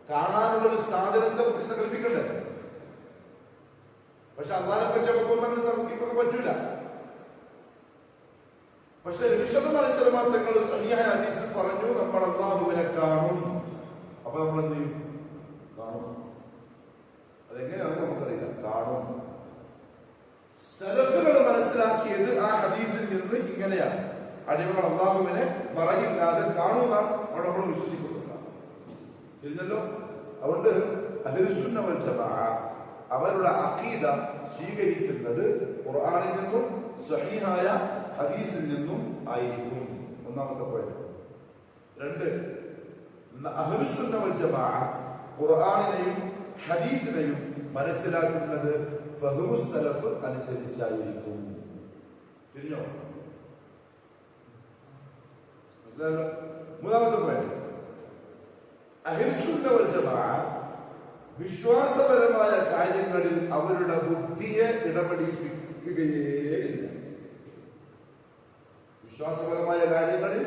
കാണാനുള്ളൊരു സാധനത്തെ നമുക്ക് സങ്കല്പിക്കണ്ടേ? പക്ഷെ അള്ളാഹിനെ പറ്റി നമുക്ക് സങ്കല്പിക്കാൻ പറ്റൂല. പക്ഷെ വിശദ സഹിഹായ ഹദീസിൽ പറഞ്ഞു നമ്മൾ അള്ളാഹുവിനെ കാണും. അപ്പൊ നമ്മൾ എന്ത് ചെയ്യും? കാണും. അതെങ്ങനെയാണ് നമുക്കറിയില്ല, കാണും. സലഫുകൾ മനസ്സിലാക്കിയത് ആ ഹദീസിൽ നിന്ന് ഇങ്ങനെയാണ്. അടിമകൾ അള്ളാഹുവിനെ മറയില്ലാതെ കാണുന്നതാണ് അവിടെ നമ്മൾ വിശ്വസിക്കുന്നത്. തിരിഞ്ഞല്ലോ? അതുകൊണ്ട് അഹ്ലുസുന്ന വൽ ജമാഅ അവരുടെ അഖീദ സ്വീകരിക്കുന്നത് ഖുർആനിൽ നിന്നും സഹീഹായ ഹദീസിൽ നിന്നും ആയിരിക്കും. ഒന്നാമത്തെ പോയിന്റ്. രണ്ട്, അഹ്ലുസുന്ന വൽ ജമാഅ ഖുർആനിനെയും ഹദീസിനെയും മനസ്സിലാക്കുന്നത് ഫഹ്മുസ് സലഫ് അനുസരിച്ചായിരിക്കും. തിരിഞ്ഞോ? മൂന്നാമത്തെ പോയിന്റ്, അഹ്ലുസുന്ന വൽ ജമാഅ വിശ്വാസപരമായ കാര്യങ്ങളിൽ അവരുടെ ബുദ്ധിയെ ഇടപെടിപ്പിക്കുകയേയില്ല. വിശ്വാസപരമായ കാര്യങ്ങളിൽ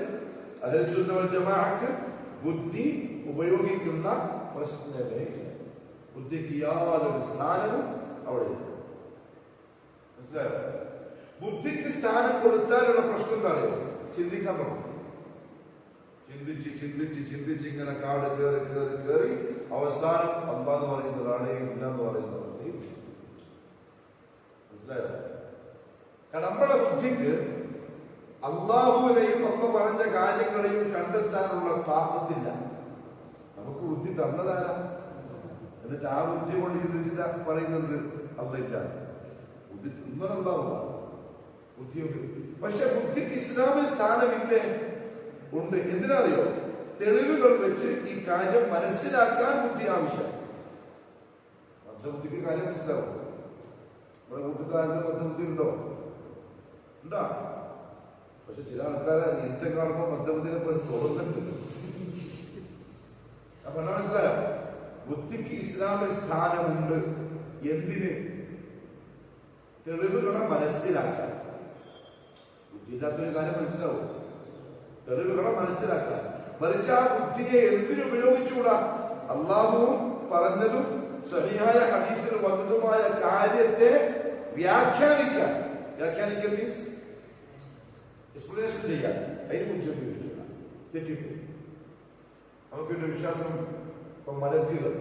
അഹ്ലുസുന്ന വൽ ജമാഅക്ക് ബുദ്ധി ഉപയോഗിക്കുന്ന പ്രശ്നമേ ഇല്ല. ബുദ്ധിക്ക് യാതൊരു സ്ഥാനവും അവിടെ ഇല്ല. മനസ്സിലായോ? ബുദ്ധിക്ക് സ്ഥാനം കൊടുത്താലുള്ള പ്രശ്നം എന്താ അറിയോ? ചിന്തിക്കാൻ തുടങ്ങും. ചിന്തിച്ച് ഇങ്ങനെ കാട് കയറി അവസാനം അല്ലാഹ് എന്ന് പറയുന്നതാണ് ഇല്ല എന്ന് പറയുന്ന അവസ്ഥയിൽ. മനസ്സിലായോ? കാരണം നമ്മുടെ ബുദ്ധിക്ക് അള്ളാഹുവിനെയും അമ്മ പറഞ്ഞ കാര്യങ്ങളെയും കണ്ടെത്താനുള്ള താക്കത്തില്ല. നമുക്ക് ബുദ്ധി തന്നതാരാ? എന്നിട്ട് ആ ബുദ്ധി കൊണ്ട് ചിന്തിച്ചിട്ട് പറയുന്നത് അല്ല. ബുദ്ധി തിന്നണതാവുക ബുദ്ധിയൊക്കെ. പക്ഷെ ബുദ്ധിക്ക് ഇസ്ലാമിൽ സ്ഥാനമില്ലേ? ഉണ്ട്. എന്തിനറിയോ? തെളിവുകൾ വെച്ച് ഈ കാര്യം മനസ്സിലാക്കാൻ ബുദ്ധി ആവശ്യം. ബുദ്ധിക്ക് കാര്യം മനസ്സിലാവും. നമ്മുടെ കൂട്ടുകാരന് ബുദ്ധി ഉണ്ടോ? ഉണ്ടാ. പക്ഷെ ചില ആൾക്കാരെ യുദ്ധം കാണുമ്പോൾ മദ്യബുദ്ധിനെ പോലെ തോന്നുന്നുണ്ട്. അപ്പൊ മനസ്സിലായോ? ബുദ്ധിക്ക് ഇസ്ലാമിൽ സ്ഥാനമുണ്ട്. എന്തിന്? തെളിവുകളെ മനസ്സിലാക്കാൻ. ബുദ്ധിയില്ലാത്തൊരു കാര്യം മനസ്സിലാവും. തെളിവുകളെ മനസ്സിലാക്കാൻ. മറിച്ച് ആ ബുദ്ധിയെ എന്തിനു ഉപയോഗിച്ചുകൂടാ? അള്ളാഹുവും പറഞ്ഞതും സഹിഹായ ഹദീസിൽ വന്നതുമായ കാര്യത്തെ വ്യാഖ്യാനിക്കാൻ. വ്യാഖ്യാനിക്കൽ മീൻസ് എക്സ്പ്ലനേഷൻ ചെയ്യാൻ. അതിന് ബുദ്ധി ഉപയോഗിച്ചില്ല. തെറ്റിപ്പോയി. നമുക്കൊരു വിശ്വാസം ഇപ്പൊ മലക്കുകൾ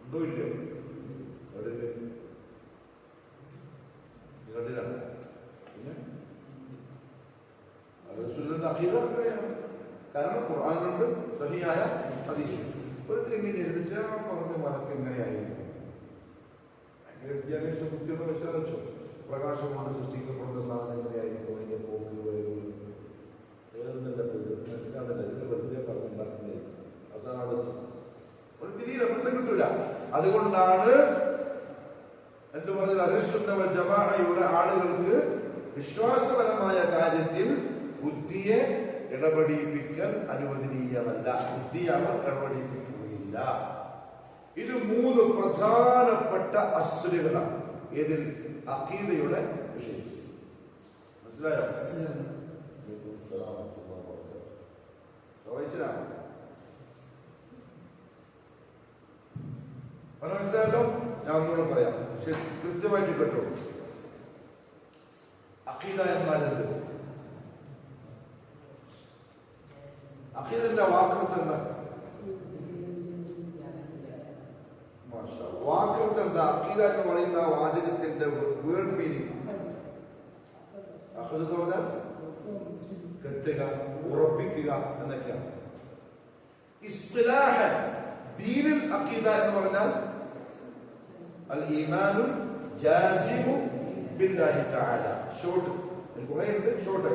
ഉണ്ടോ ഇല്ലയോ? കണ്ടിലാണ്. പിന്നെ കാരണം ഖുർആനിലുണ്ട് സഹിഹായ ഹദീസ്. ഒരിക്കലും ഇങ്ങനെ എഴുതിച്ചാൽ പറഞ്ഞ മലക്ക് എങ്ങനെയായിരിക്കും? ഭയങ്കര വിദ്യാഭ്യാസ ബുദ്ധിയൊന്നും വെച്ചാൽ പ്രകാശം കൊണ്ട് സൃഷ്ടിക്കപ്പെടുന്ന സാധനം എങ്ങനെയായിരിക്കും? അതിന്റെ പോക്ക് വരവ് മനസ്സിലാകുന്നില്ല. ഇതിന്റെ വെറുതെ പറഞ്ഞുണ്ടാക്കുന്നത് അവസാനം ഒരു തിരിയില്ല, പിടുത്തം കിട്ടൂല. അതുകൊണ്ടാണ് എന്ത് പറഞ്ഞത്? അഹ്ലുസുന്ന വൽ ജമാഅയുടെ ആളുകൾക്ക് വിശ്വാസപരമായ കാര്യത്തിൽ ബുദ്ധിയെ ഇടപെടിപ്പിക്കൽ അനുവദനീയമല്ല. ബുദ്ധിയെ അവർ ഇടപെടിപ്പിക്കുകയില്ല. ഇത് മൂന്ന് പ്രധാനപ്പെട്ട അസ്ലുകളാണ്. ഏതിൽ? അഖീദയുടെ വിഷയത്തിൽ. മനസ്സിലായോ? മനസ്സിലായല്ലോ? ഞാൻ ഒന്നുകൂടെ പറയാം, പക്ഷെ കൃത്യമായിട്ട് കേട്ടോ. അഖീദ എന്നാൽ എന്ത്? അഖീദ എന്ന് പറയുന്ന വാചകത്തിന്റെ വേർഡ് മീനിങ് അഖീദ എന്ന് പറഞ്ഞാൽ കെട്ടുക, ഉറപ്പിക്കുക എന്നൊക്കെയാണ്. ഇസ്തിലാഹൻ ദീനിൽ അഖീദ എന്ന് പറഞ്ഞാൽ അൽ ഈമാനു ജാസിമു ബില്ലാഹി തആല. ഷോർട്ട് കുറേ ഉണ്ട്, ഷോർട്ട്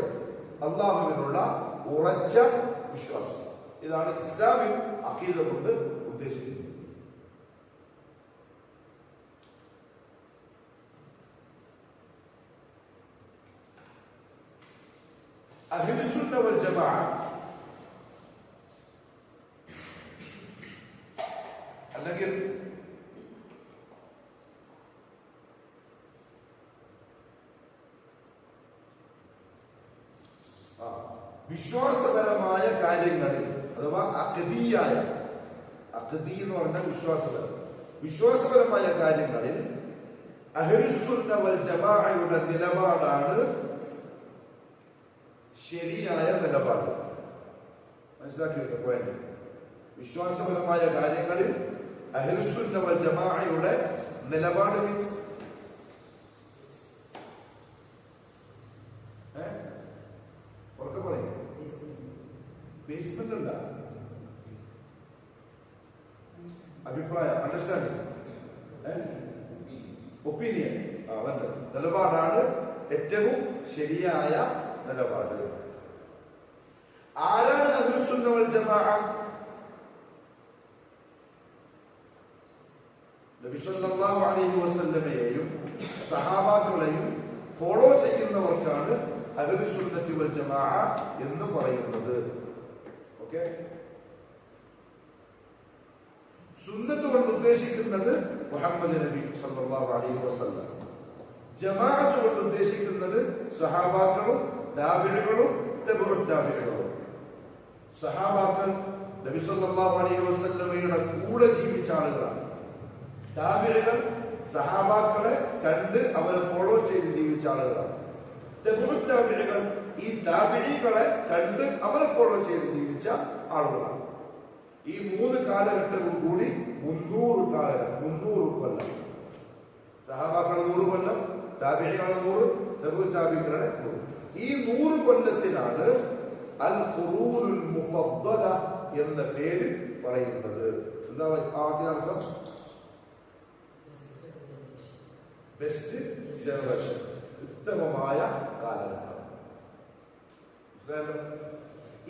അല്ലാഹുവിനുള്ള ഉറച്ച വിശ്വാസം. ഇതാണ് ഇസ്ലാമിൽ അഖീദ കൊണ്ട് ഉദ്ദേശിക്കുന്നത്. അഹ്ലുസുന്ന വൽ ജമാഅ അല്ലെങ്കിൽ വിശ്വാസപരമായ കാര്യങ്ങളിൽ അഥവാ അഖദീയായ, അഖദീ എന്ന് പറഞ്ഞാൽ വിശ്വാസപരമായ കാര്യങ്ങളിൽ അഹ്ലുസുന്ന വൽ ജമാഅയുടെ നിലപാടാണ് ശരിയായ നിലപാട്. മനസ്സിലാക്കിയിട്ട് പോയിന്റ്. വിശ്വാസപരമായ കാര്യങ്ങളിൽ അഹ്ലുസുന്ന വൽ ജമാഅയുടെ നിലപാട് ഉറക്കെ പറയും. ബേസ്മെന്റ് അല്ല, അഭിപ്രായം, അണ്ടർസ്റ്റാൻഡിങ്, ഒപ്പീനിയൻ. അവന്റെ നിലപാടാണ് ഏറ്റവും ശരിയായ നിലപാട്. ആരാണ് അഹ്ലുസുന്ന വൽ ജമാഅ? നബി സല്ലല്ലാഹു അലൈഹി വസല്ലമയെയും സഹാബാക്കളെയും ഫോളോ ചെയ്യുന്നവർക്കാണ് അഹ്ലുസുന്നത്തി വൽ ജമാഅ എന്ന് പറയുന്നത്. ഓക്കെ, സുന്നത്ത് കൊണ്ട് ഉദ്ദേശിക്കുന്നത് മുഹമ്മദ് നബി സല്ലല്ലാഹു അലൈഹി വസല്ലം. ജമാഅത്ത് കൊണ്ട് ഉദ്ദേശിക്കുന്നത് സഹാബാക്കളും താബിഈകളും തബഉ താബിഈകളും. സഹാബാക്കൾ നബി സല്ലല്ലാഹു അലൈഹി വസല്ലമയുടെ കൂടെ ജീവിച്ച ആളുകളാണ്. താബിഈകൾ സഹാബാക്കളെ കണ്ട് അവരെ ഫോളോ ചെയ്ത് ജീവിച്ച ആളുകളാണ്. തബഉ താബിഈകൾ ഈ താബിഈകളെ കണ്ട് അവരെ ഫോളോ ചെയ്ത് ജീവിച്ച ആളുകളാണ്. ഈ മൂന്ന് കാലഘട്ടവും കൂടി 300 കൊല്ലം. സഹാബാക്കളെ 100 കൊല്ലം, താബിഈകളെ 100, തബഉ താബിഈകളെ 100. ഈ 100 കൊല്ലത്തിനാണ് അൽ ഖുറൂനുൽ മുഫദ്ദല എന്ന പേര് പറയുന്നത്. എന്താ ആദ്യ അർത്ഥം? ബെസ്റ്റ് ജനറേഷൻ, ഉത്തമമായ കാലഘട്ടം.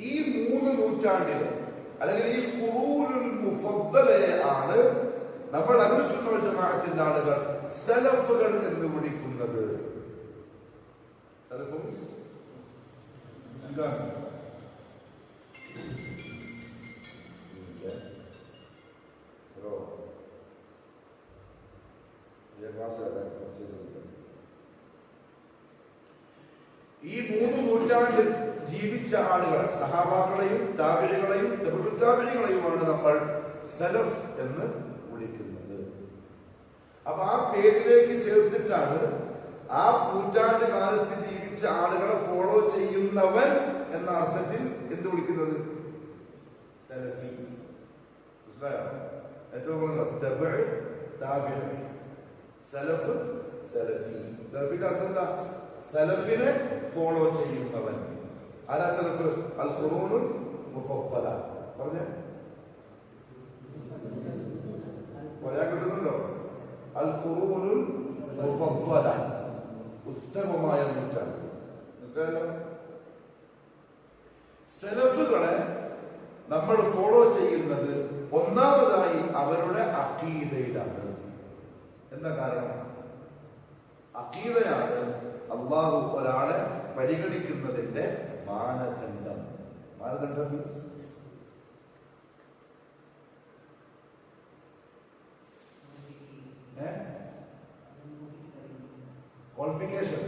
ഈ 3 നൂറ്റാണ്ടിൽ അല്ലെങ്കിൽ ഈ ഖുറൂനുൽ മുഫദ്ദലയെ ആണ് നമ്മൾ അഹ്ലുസുന്ന വൽ ജമാഅത്തിന്റെ ആളുകൾ സലഫുകൾ എന്ന് വിളിക്കുന്നത്. ഈ 3 നൂറ്റാണ്ട് ജീവിച്ച ആളുകൾ സഹാബാക്കളെയും താബിഈകളെയും തബഉ താബിഈകളെയുമാണ് നമ്മൾ സലഫ് എന്ന് വിളിക്കുന്നത്. അപ്പൊ ആ പേരിലേക്ക് ചേർത്തിട്ടാണ് ആ നൂറ്റാണ്ട് കാലത്ത് ജീവിച്ച ആളുകളെ ഫോളോ ചെയ്യുന്നവൻ എന്ന അർത്ഥത്തിൽ എന്ത് വിളിക്കുന്നത്? സലഫി. മനസ്സിലായോ? സലഫ്, സലഫി. സലഫിന്റെ അർത്ഥം എന്താ? സലഫിനെ ഫോളോ ചെയ്യുന്നവൻ. ആരാ സലഫ്? അൽ ഖുറൂനുൽ മുഫദ്ദല. പറഞ്ഞേ, പറയാൻ കിട്ടുന്നുണ്ടോ? അൽ ഖുറൂനുൽ മുഫദ്ദല, ഉത്തമമായ നൂറ്റാണ്ട്. സലഫുകളെ നമ്മൾ ഫോളോ ചെയ്യുന്നത് ഒന്നാമതായി അവരുടെ അഖീദയിലാണ്. എന്താ കാരണം? അഖീദയാണ് അല്ലാഹു ഒരാളെ പരിഗണിക്കുന്നതിന്റെ മാനദണ്ഡം. മാനദണ്ഡം മീൻസ് ക്വാളിഫിക്കേഷൻ.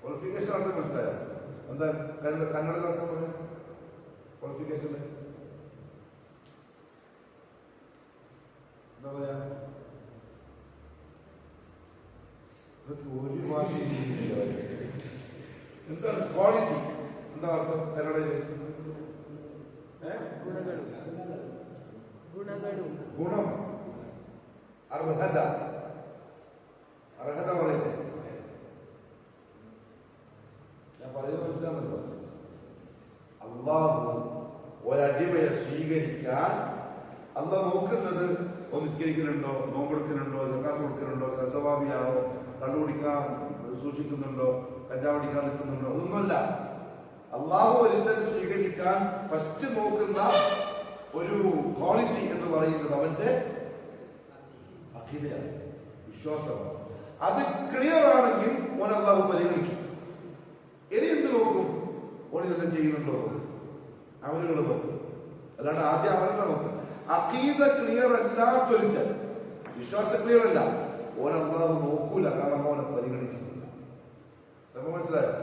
ക്വാളിഫിക്കേഷൻ ആണ്. മനസ്സിലായോ? എന്താ കന്നഡയിൽ അർത്ഥം പറഞ്ഞു? ക്വാളിഫിക്കേഷൻ എന്താ പറയാ? ഒരു ഭാഷ എന്താണ് ക്വാളിറ്റി? എന്താ അർത്ഥം കന്നഡയിൽ? ഗുണം. അർഹത. അർഹത പറയുന്നത് ഞാൻ പറയുന്നത് മനസ്സിലാകുന്നുണ്ടോ? അള്ളാഹു ഒരടിമയെ സ്വീകരിക്കാൻ അള്ളാഹ് നോക്കുന്നത് നിസ്കരിക്കുന്നുണ്ടോ, നോമ്പെടുക്കുന്നുണ്ടോ, സക്കാത്ത് കൊടുക്കുന്നുണ്ടോ, സൽസ്വഭാവിയാണോ, കണ്ടുപിടിക്കാൻ സൂക്ഷിക്കുന്നുണ്ടോ, കഞ്ചാവടിക്കാൻ നിൽക്കുന്നുണ്ടോ, അതൊന്നുമല്ല. അള്ളാഹു ഒരുത്തൻ സ്വീകരിക്കാൻ ഫസ്റ്റ് നോക്കുന്ന ഒരു ക്വാളിറ്റി എന്ന് പറയുന്നത് അവന്റെ അഖീദയാണ്, വിശ്വാസമാണ്. അത് ക്ലിയർ ആണെങ്കിൽ ഓൻ അള്ളാഹു പരിഗണിക്കും. ഇനി എന്ത് നോക്കും? ഓൻ ഇതെല്ലാം ചെയ്യുന്നുണ്ടോ അവനുകൾ നോക്കും. അല്ലാണ്ട് ആദ്യം അവനെ നോക്കും. അഖീദ ക്ലിയർ അല്ലാത്തൊരുത്തൻ, വിശ്വാസം ക്ലിയർ അല്ല, ഓൻ അള്ളാഹു നോക്കൂല. കാരണം ഓനെ പരിഗണിച്ചിട്ടില്ല. നമ്മൾ മനസ്സിലായോ?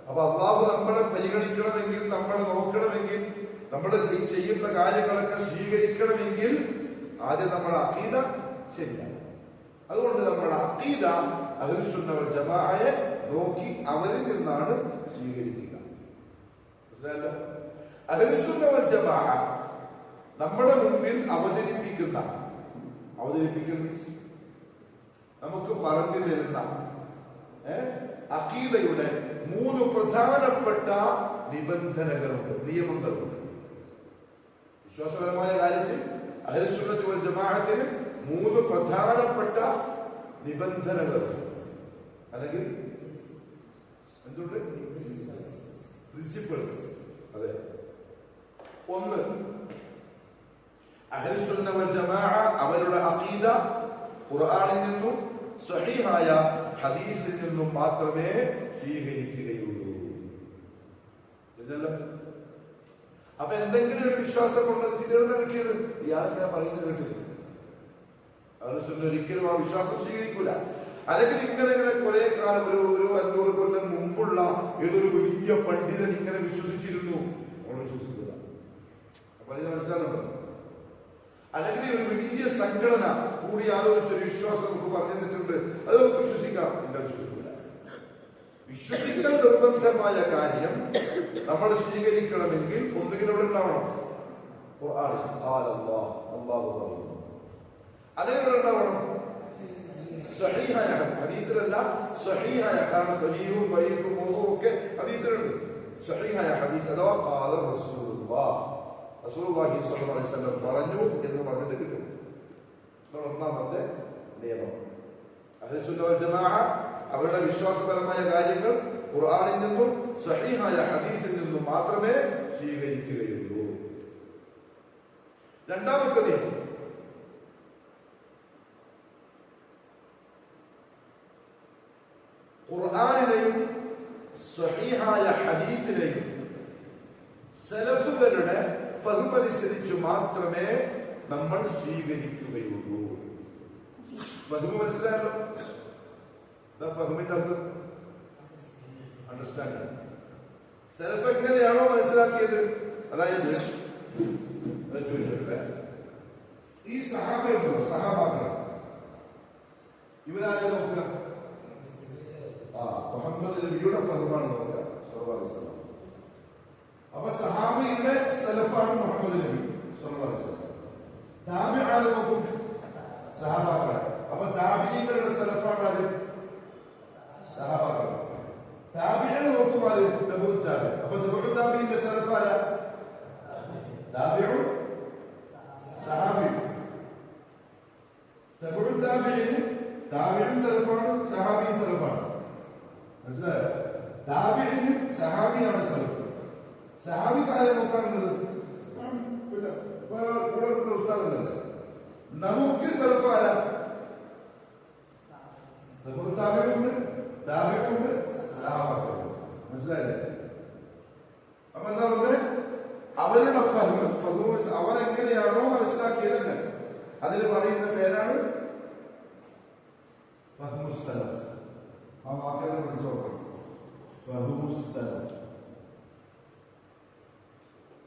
അപ്പൊ അള്ളാഹു നമ്മളെ പരിഗണിക്കണമെങ്കിൽ, നമ്മളെ നോക്കണമെങ്കിൽ, നമ്മൾ ചെയ്യുന്ന കാര്യങ്ങളൊക്കെ സ്വീകരിക്കണമെങ്കിൽ ആദ്യം നമ്മുടെ അഖീദ ശരിയാണ്. അതുകൊണ്ട് നമ്മുടെ അഖീദ അഹ്ലുസുന്ന വൽ ജമാഅയെ നോക്കി അവരിൽ നിന്നാണ് സ്വീകരിക്കുക. മനസ്സിലായല്ലോ? അഹ്ലുസുന്ന വൽ ജമാഅ നമ്മുടെ മുമ്പിൽ അവതരിപ്പിക്കുന്ന നമുക്ക് പറഞ്ഞു തരുന്ന അഖീദയുടെ 3 പ്രധാനപ്പെട്ട നിബന്ധനകളുണ്ട്, നിയമങ്ങളുണ്ട്. വിശ്വാസപരമായ കാര്യത്തിൽ അഹ്ലുസുന്നത്ത് വൽ ജമാഅത്തിന് 3 പ്രധാനപ്പെട്ട നിബന്ധനകളുണ്ട്, അല്ലെങ്കിൽ എന്തുണ്ട്? പ്രിൻസിപ്പിൾസ്. അതെ. ഒന്ന്, അഹ്ലുസുന്ന വൽ ജമാഅ അവരുടെ അഖീദ ഖുർആനിൽ നിന്നും സ്വഹീഹായ ഹദീസിൽ നിന്നും മാത്രമേ സ്വീകരിക്കുകയുള്ളൂ. അപ്പൊ എന്തെങ്കിലും ഒരു വിശ്വാസം കൊണ്ടത് ഇതെല്ലാം കിട്ടിയത് ഇയാളെന്താ പറയുന്നത് കേട്ടത്? അഹ്ലുസുന്ന ഒരിക്കലും ആ വിശ്വാസം സ്വീകരിക്കൂല. അല്ലെങ്കിൽ ഇങ്ങനെ കുറെ കാലം ഒരു 500 കൊല്ലം മുമ്പുള്ള ഏതൊരു വലിയ പണ്ഡിതൻ ഇങ്ങനെ വിശ്വസിച്ചിരുന്നു, നമ്മൾ വിശ്വസിക്കൂല. അപ്പൊ അതിന് മനസ്സിലാകുന്നുണ്ടോ? അല്ലെങ്കിൽ ഒരു വലിയ സംഘടന കൂടി ആലോചിച്ചൊരു വിശ്വാസം നമുക്ക് പറഞ്ഞു തന്നിട്ടുണ്ട്, അത് നമുക്ക് വിശ്വസിക്കാം. എന്താ വിശ്വസിക്കൂല. വിശ്വസിക്കൽ നിർബന്ധമായ കാര്യം നമ്മൾ സ്വീകരിക്കണമെങ്കിൽ ഒന്നുകിൽ അവിടെ ഉണ്ടാവണം, അല്ലാഹു പറയുന്നു. അല്ലെങ്കിൽ ഇവിടെ ഉണ്ടാവണം സ്വഹീഹായ ഹദീസിലല്ല, സ്വഹീഹായ, കാരണം സഹീഹും വഈഫും ഒക്കെ ഹദീസിലുണ്ട്. സ്വഹീഹായ ഹദീസ് അഥവാ ഖാല റസൂലുള്ളാഹി സ്വല്ലല്ലാഹു അലൈഹി വസല്ലം പറഞ്ഞു എന്ന് പറഞ്ഞിട്ട് കിട്ടും. ഒന്നാമത്തെ നിയമം. അഹ്ലുസുന്ന വൽ ജമാഅ അവരുടെ വിശ്വാസപരമായ കാര്യങ്ങൾ ഖുർആനിൽ നിന്നും സ്വഹീഹായ ഹദീസിൽ നിന്നും മാത്രമേ സ്വീകരിക്കുകയുള്ളൂ. രണ്ടാമത്തെ നിയമം, ഖുർആനിലെയും സ്വഹീഹായ ഹദീസിലെയും സലഫുകളുടെ ഫഹ്മനുസരിച്ച് മാത്രമേ നമ്മൾ സ്വീകരിക്കുകയുള്ളൂ. ഫഹ്മ് മനസ്സിലായല്ലോ? ഫഹ്മിന്റെ അർത്ഥം അണ്ടർസ്റ്റാൻഡിംഗ്. സലഫ് എങ്ങനെയാണോ മനസ്സിലാക്കിയത്, അതായത് ഈ സഹാബാക്കൾ ഇവരാരെ നോക്കുക? മുഹമ്മദ് നബിയുടെ ഫഹ്മാണ് നോക്കുക, സല്ലല്ലാഹു അലൈഹി വസല്ലം. അപ്പൊ സഹാബിയുടെ സലഫാണ് മുഹമ്മദ് നബി സല്ലല്ലാഹു അലൈഹി വസല്ലം. താബിഈനെ നോക്കും, സഹാബാക്കളെ. അപ്പൊ താബിഈങ്ങളുടെ സലഫാണ് ആര്? സഹാബാക്കൾ. താബിഈനെ നോക്കും ആര്? തബഉ താബി. അപ്പൊ തബഉ താബിഈന്റെ സലഫ് ആരാ? താബിഉ സഹാബി. തബഉ താബിഈന് താബിഈൻ സലഫാണ്, സഹാബി സലഫാണ്. മനസ്സിലായോ? താബിഈന് സഹാബിയാണ് സലഫ്. സഹാബിക്കാരെ നോക്കാറുള്ളത് ഉസ്താദല്ലേ. നമുക്ക് സലഫ് ആരാ? താബിഈനുണ്ട്, താബിഈനുണ്ട്, സഹാബാക്കളുണ്ട്. മനസ്സിലായില്ലേ? അപ്പൊ എന്താ പറഞ്ഞത്? അവരുടെ അവരെങ്ങനെയാണോ മനസ്സിലാക്കിയതെന്ന് അതിന് പറയുന്ന പേരാണ് ഫഹ്മുസ് സലഫ്. ആ വാക്കുകൾ പഠിച്ചു നോക്കണം. ഫഹ്മുസ് സലഫ്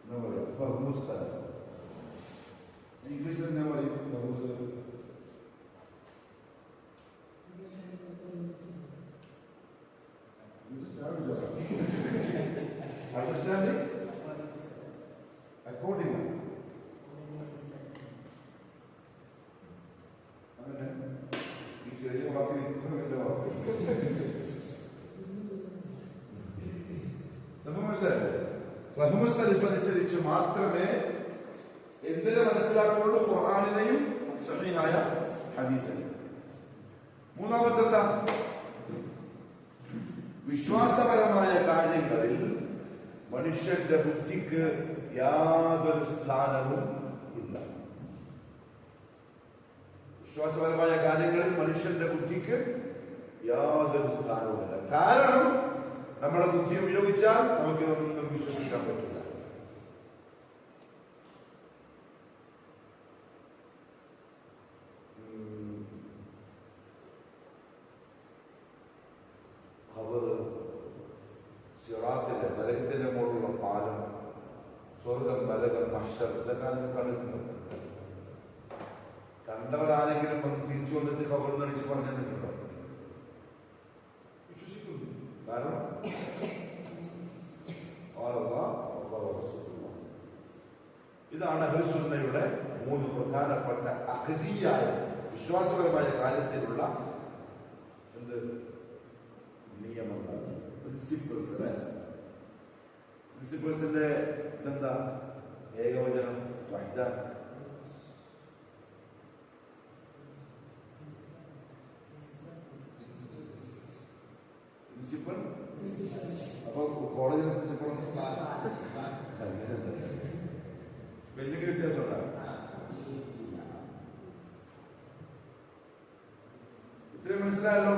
എന്താ പറയുക? ഫഹ്മുസ് സലഫ്. ഇംഗ്ലീഷിൽ എന്താ പറയും? ഫഹ്മുസ് സലഫ്. Understanding accordingly. ഫഹ്മു സലഫ് അനുസരിച്ച് മാത്രമേ എന്തിനെ മനസ്സിലാക്കുള്ളൂ? ഖുർആനിനെയും സഹീഹായ ഹദീസിനെയും. മൂന്നാമത്തെ എന്താ? വിശ്വാസപരമായ കാര്യങ്ങളിൽ മനുഷ്യന്റെ ബുദ്ധിക്ക് യാതൊരു സ്ഥാനവും ഇല്ല. വിശ്വാസപരമായ കാര്യങ്ങളിൽ മനുഷ്യന്റെ ബുദ്ധിക്ക് യാതൊരു സ്ഥാനവുമില്ല. കാരണം നമ്മുടെ ബുദ്ധി ഉപയോഗിച്ചാൽ നമുക്ക് ഇതൊന്നും വിശ്വസിക്കാൻ പറ്റില്ല. സിറാത്തിലെ നരകത്തിന്റെ മുകളിലുള്ള പാലം, സ്വർഗം, നരകം, മഹ്ശർ, ഇതൊക്കെ നിങ്ങൾ കണ്ടിട്ടുണ്ട്. കണ്ടവരാരെങ്കിലും തിരിച്ചു വന്നിട്ട് ഖബറിൽ അടിച്ച് പറഞ്ഞു തന്നിട്ടുണ്ടോ? വിശ്വസിക്കുന്നു. കാരണം ഇതാണ് അഹ്ലുസ് സുന്നയുടെ മൂന്ന് പ്രധാനപ്പെട്ട അഖദീയായ വിശ്വാസപരമായ കാര്യത്തിലുള്ള എന്ത് നിയമങ്ങൾ, പ്രിൻസിപ്പിൾസിന്റെ എന്താ? ഏകവചനം, വഹ്ദ, പ്രിൻസിപ്പൽ. അപ്പൊ കോളേജിലെ പ്രിൻസിപ്പൾ സ്പെല്ലിംഗ് വ്യത്യാസമുണ്ട? ഇത്രയും മനസ്സിലായല്ലോ.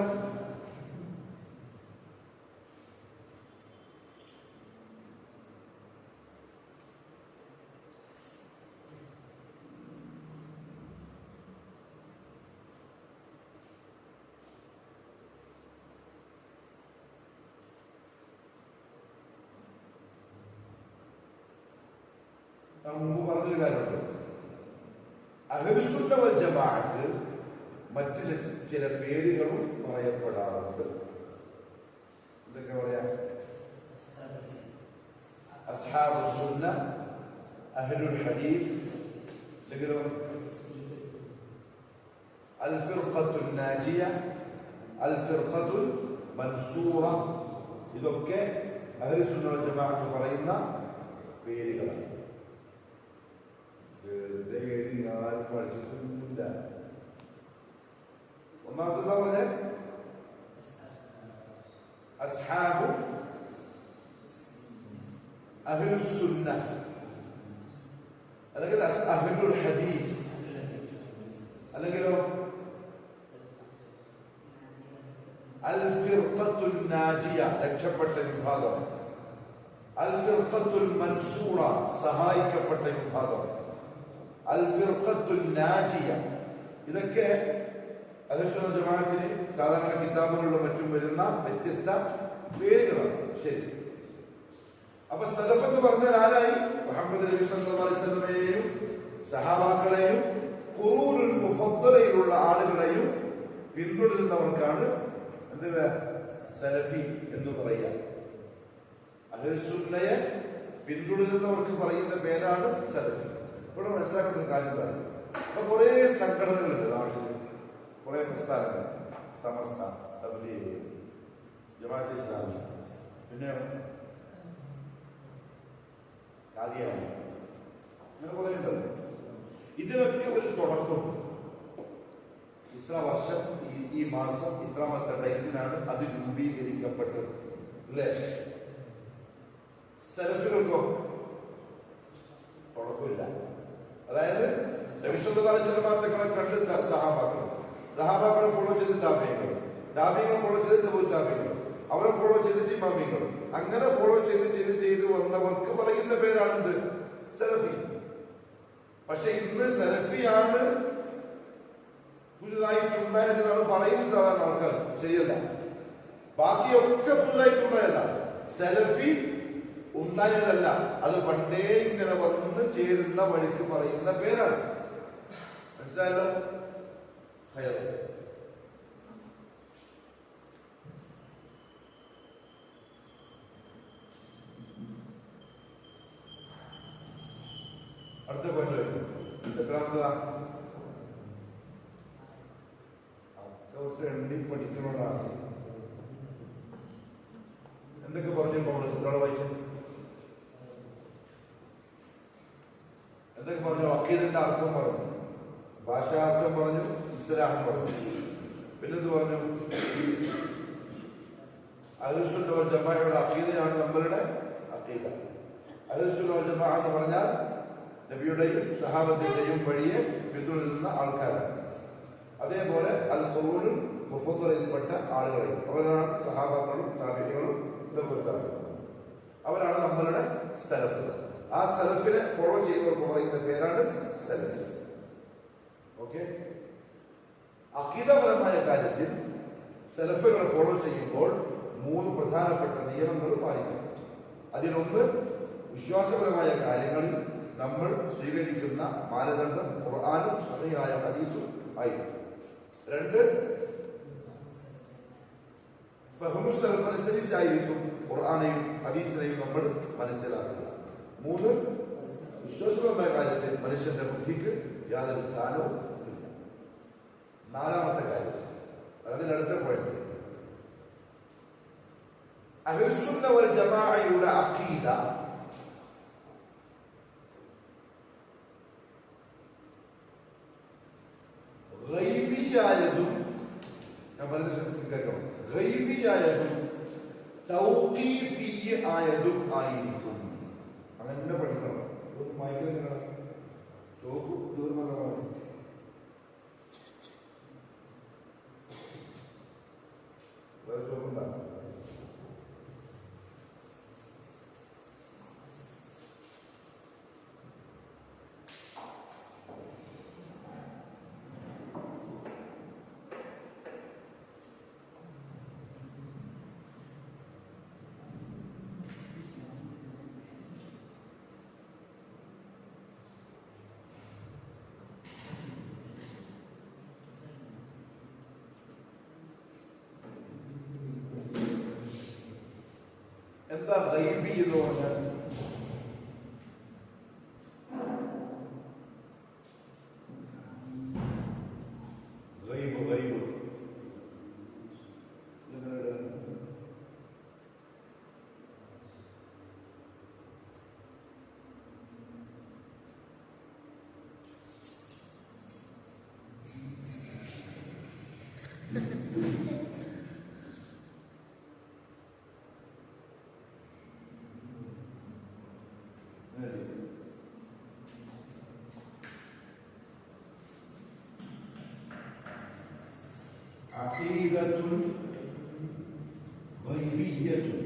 മുമ്പ് പറഞ്ഞൊരു കാര്യമുണ്ട്. അഹ്ലുസ് സുന്ന വൽ ജമാഅത്ത് മറ്റു ചില പേരുകളും പറയപ്പെടാറുണ്ട്. എന്തൊക്കെ പറയാ? അസ്ഹാബുസ് സുന്ന, അഹ്ലുൽ ഹദീസ്, അല്ലെങ്കിൽ അൽ ഫിർഖത്തുൻ നാജിയ, അൽ ഫിർഖത്തുൽ മൻസൂറ. ഇതൊക്കെ അഹ്ലുസ് സുന്ന വൽ ജമാഅത്ത് പറയുന്ന പേരുകളാണ്. ആരും പഠിച്ചിട്ടൊന്നുമില്ല. ഒന്നാമത്തെ പറഞ്ഞ അസ്ഹാബു അഹ്ലുസ് സുന്ന, അല്ലെങ്കിൽ അഹ്ലുൽ ഹദീസ്, അല്ലെങ്കിലോ അൽ ഫിർഖത്തുൻ നാജിയ, രക്ഷപ്പെട്ട വിഭാഗം, അൽ ഫിർഖത്തുൽ മൻസൂറ, സഹായിക്കപ്പെട്ട വിഭാഗം, അൽ ഫിർഖത്തുൻ നാജിയ. ഇതൊക്കെ അഹ്ലുസ് സുന്ന ജമാഅത്തിന് സാധാരണ കിതാബുകളിലും മറ്റും വരുന്ന വ്യത്യസ്ത പേരുകളാണ്. ശരി. അപ്പൊ സലഫ് എന്ന് പറഞ്ഞാൽ ആരായി? മുഹമ്മദ് നബി സല്ലല്ലാഹു അലൈഹി വസല്ലമയെയും സഹാബാക്കളെയും ഖുറൂനുൽ മുഫദ്ദലയിലുള്ള ആളുകളെയും പിന്തുടരുന്നവർക്കാണ് എന്ത് സലഫി എന്ന് പറയുക. അഹ്ലുസ് സുന്നയെ പിന്തുടരുന്നവർക്ക് പറയുന്ന പേരാണ് സലഫി. ഇവിടെ മനസ്സിലാക്കുന്ന കാര്യം എന്താണ്? അപ്പൊ കുറെ സംഘടനകളുണ്ട് നാട്ടിൽ, കുറെ പ്രസ്ഥാനങ്ങൾ, സമസ്ത, തബ്ലീഗ്, ജമാഅത്തെ ഇസ്ലാമി, പിന്നെ ഖാദിയാനി, അങ്ങനെ കുറെ ഉണ്ടല്ലോ. ഇതിനൊക്കെ ഒരു തുടക്കം. ഇത്ര വർഷം, ഈ മാസം ഇത്രാമത്തെ ഡേറ്റിനാണ് അത് രൂപീകരിക്കപ്പെട്ടത്, അല്ലേ? സലഫികൾക്കോ തുടക്കമില്ല. അതായത് നബി സല്ലല്ലാഹു അലൈഹി വസല്ലം തങ്ങളെ കണ്ട് സഹാബാക്കളെ ഫോളോ ചെയ്ത് താബീങ്ങൾ, താബീങ്ങൾ ഫോളോ ചെയ്ത് തബൂ താബീങ്ങൾ, അവരെ ഫോളോ ചെയ്തിട്ട് ഇമാമിങ്ങൾ, അങ്ങനെ ഫോളോ ചെയ്ത് വന്നവർക്ക് പറയുന്ന പേരാണെന്ത്? സലഫി. പക്ഷെ ഇന്ന് സലഫിയാണ് പുതുതായിട്ടുണ്ടായതെന്നാണ് പറയുന്നത് സാധാരണ ആൾക്കാർ. ശരിയല്ല. ബാക്കിയൊക്കെ പുതുതായിട്ടുണ്ടായതാണ്. സലഫി ഉണ്ടായതല്ല, അത് പണ്ടേ ഇങ്ങനെ വന്ന് ചേരുന്ന വഴിക്ക് പറയുന്ന പേരാണ്. മനസ്സിലായല്ലോ? അടുത്ത പോയിന്റ് എത്രാമത്തതാ? അക്കൗട്ട് എണ്ണി പഠിക്കുന്നതാണ്. എന്തൊക്കെ പറഞ്ഞു? നമ്മൾ വായിച്ചു എന്തൊക്കെ പറഞ്ഞു? അഖീദന്റെ അർത്ഥം പറഞ്ഞു, ഭാഷാർത്ഥം പറഞ്ഞു, ഇസ്ലാം പറഞ്ഞു. പിന്നെന്ത് പറഞ്ഞു? അഹ്ലുസുന്ന വൽ ജമാഅയുടെ അഖീദയാണ് നമ്മളുടെ അഖീദ. അഹ്ലുസുന്ന വൽ ജമാഅ എന്ന് പറഞ്ഞാൽ നബിയുടെയും സഹാബത്തിന്റെയും വഴിയെ പിന്തുടരുന്ന ആൾക്കാരാണ്. അതേപോലെ അൽ ഖുറൂനുൽ മുഫദ്ദലിൽപ്പെട്ട ആളുകളെയും, അവരാണ് സഹാബാക്കളും താബിഈകളും അവരാണ് നമ്മളുടെ സലഫ്. ആ സലഫിനെ ഫോളോ ചെയ്യുന്നവർക്ക് പറയുന്ന പേരാണ് സലഫ്. ഓക്കെ. അഖീദപരമായ കാര്യത്തിൽ സലഫുകളെ ഫോളോ ചെയ്യുമ്പോൾ 3 പ്രധാനപ്പെട്ട നിയമങ്ങൾ പാലിക്കണം. അതിലൊന്ന്, വിശ്വാസപരമായ കാര്യങ്ങളിൽ നമ്മൾ സ്വീകരിക്കുന്ന മാനദണ്ഡം ഖുർആനും സ്വഹീഹായ ഹദീസും ആയിരിക്കും. 2, ഫഹ്മു സലഫ് അനുസരിച്ചായിരിക്കും ഖുർആനെയും ഹദീസിനെയും നമ്മൾ മനസ്സിലാക്കുക. 3, വിശ്വാസപരമായ കാര്യത്തിൽ മനുഷ്യന്റെ ബുദ്ധിക്ക് യാതൊരു സ്ഥാനവും ഇല്ല. 4ാമത്തെ കാര്യം, അതിനടുത്ത പോയിന്റ്, അഹ്ലുസുന്ന വൽ ജമാഅയുടെ അഖീദ ഗൈബിയായതും, ഞാൻ വളരെ ശ്രദ്ധിച്ച് കേൾക്കണം, ഗൈബിയായതും തൗഖീഫി ആയതും ആയിരിക്കും. അങ്ങനെ പഠിക്കണം. മൈക്കിൽ ചോക്ക് തീർന്നല്ലോ. വേറെ ചോക്കുണ്ടാകും. എന്താ ഗൈബി എന്ന് പറഞ്ഞാൽ? ഗൈബ് ഗൈബ് അഖീദത്തുൻ ഗൈബിയ്യത്തുൻ.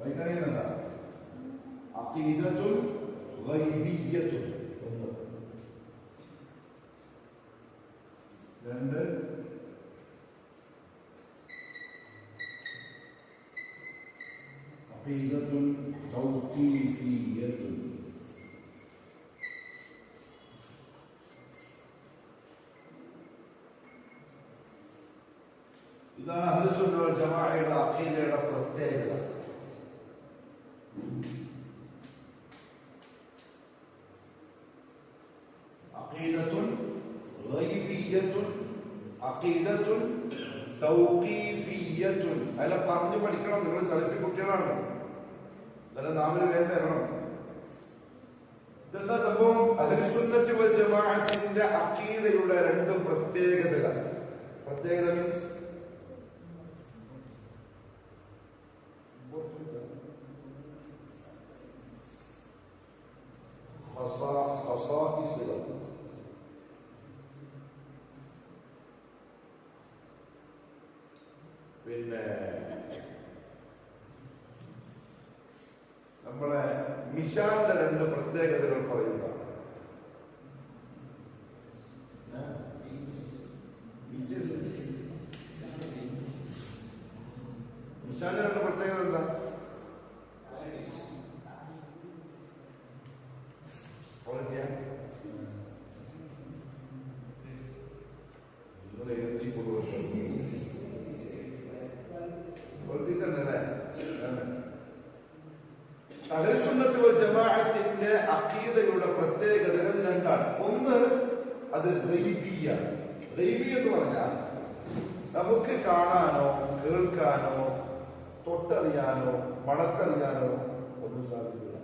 വൈകാരികമല്ല, അഖീദത്തുൻ ഗൈബിയ്യത്തുൻ. 2, അഖീദത്തുൻ തൗഖീഫിയ്യത്തുൻ. ഇതാണ് അഹ്ലുസുന്ന വൽ ജമാഅയുടെ അഖീദയുടെ പ്രത്യേകത. അഖീദത്തുൻ ഗൈബിയ്യത്തുൻ, അഖീദത്തുൻ തൗഖീഫിയ്യത്തുൻ. അതെല്ലാം പറഞ്ഞു പഠിക്കണം. നിങ്ങൾ സലഫി കുട്ടികളാണ്, അതെല്ലാം നാമിന് വേഗം തരണം. ഇതെന്താ സംഭവം? അഹ്ലുസുന്നത്തി വൽ ജമാഅത്തിന്റെ അഖീദയുടെ 2 പ്രത്യേകതകൾ. പ്രത്യേകത മീൻസ് ഖസാഇസുകൾ. പിന്നെ നമ്മളെ മിശാന്റെ 2 പ്രത്യേകതകൾ പറയുക. മിശാന്റെ 2 പ്രത്യേകത എന്താ? അഹ്ലുസുന്നത്ത് വൽ ജമാഅത്തിന്റെ അഖീദയുടെ പ്രത്യേകതകൾ 2ആണ്. ഒന്ന്, അത് ഗൈബിയാണ്. ഗൈബി എന്ന് പറഞ്ഞാൽ നമുക്ക് കാണാനോ കേൾക്കാനോ തൊട്ടറിയാനോ മണക്കറിയാനോ ഒന്നും സാധിക്കില്ല.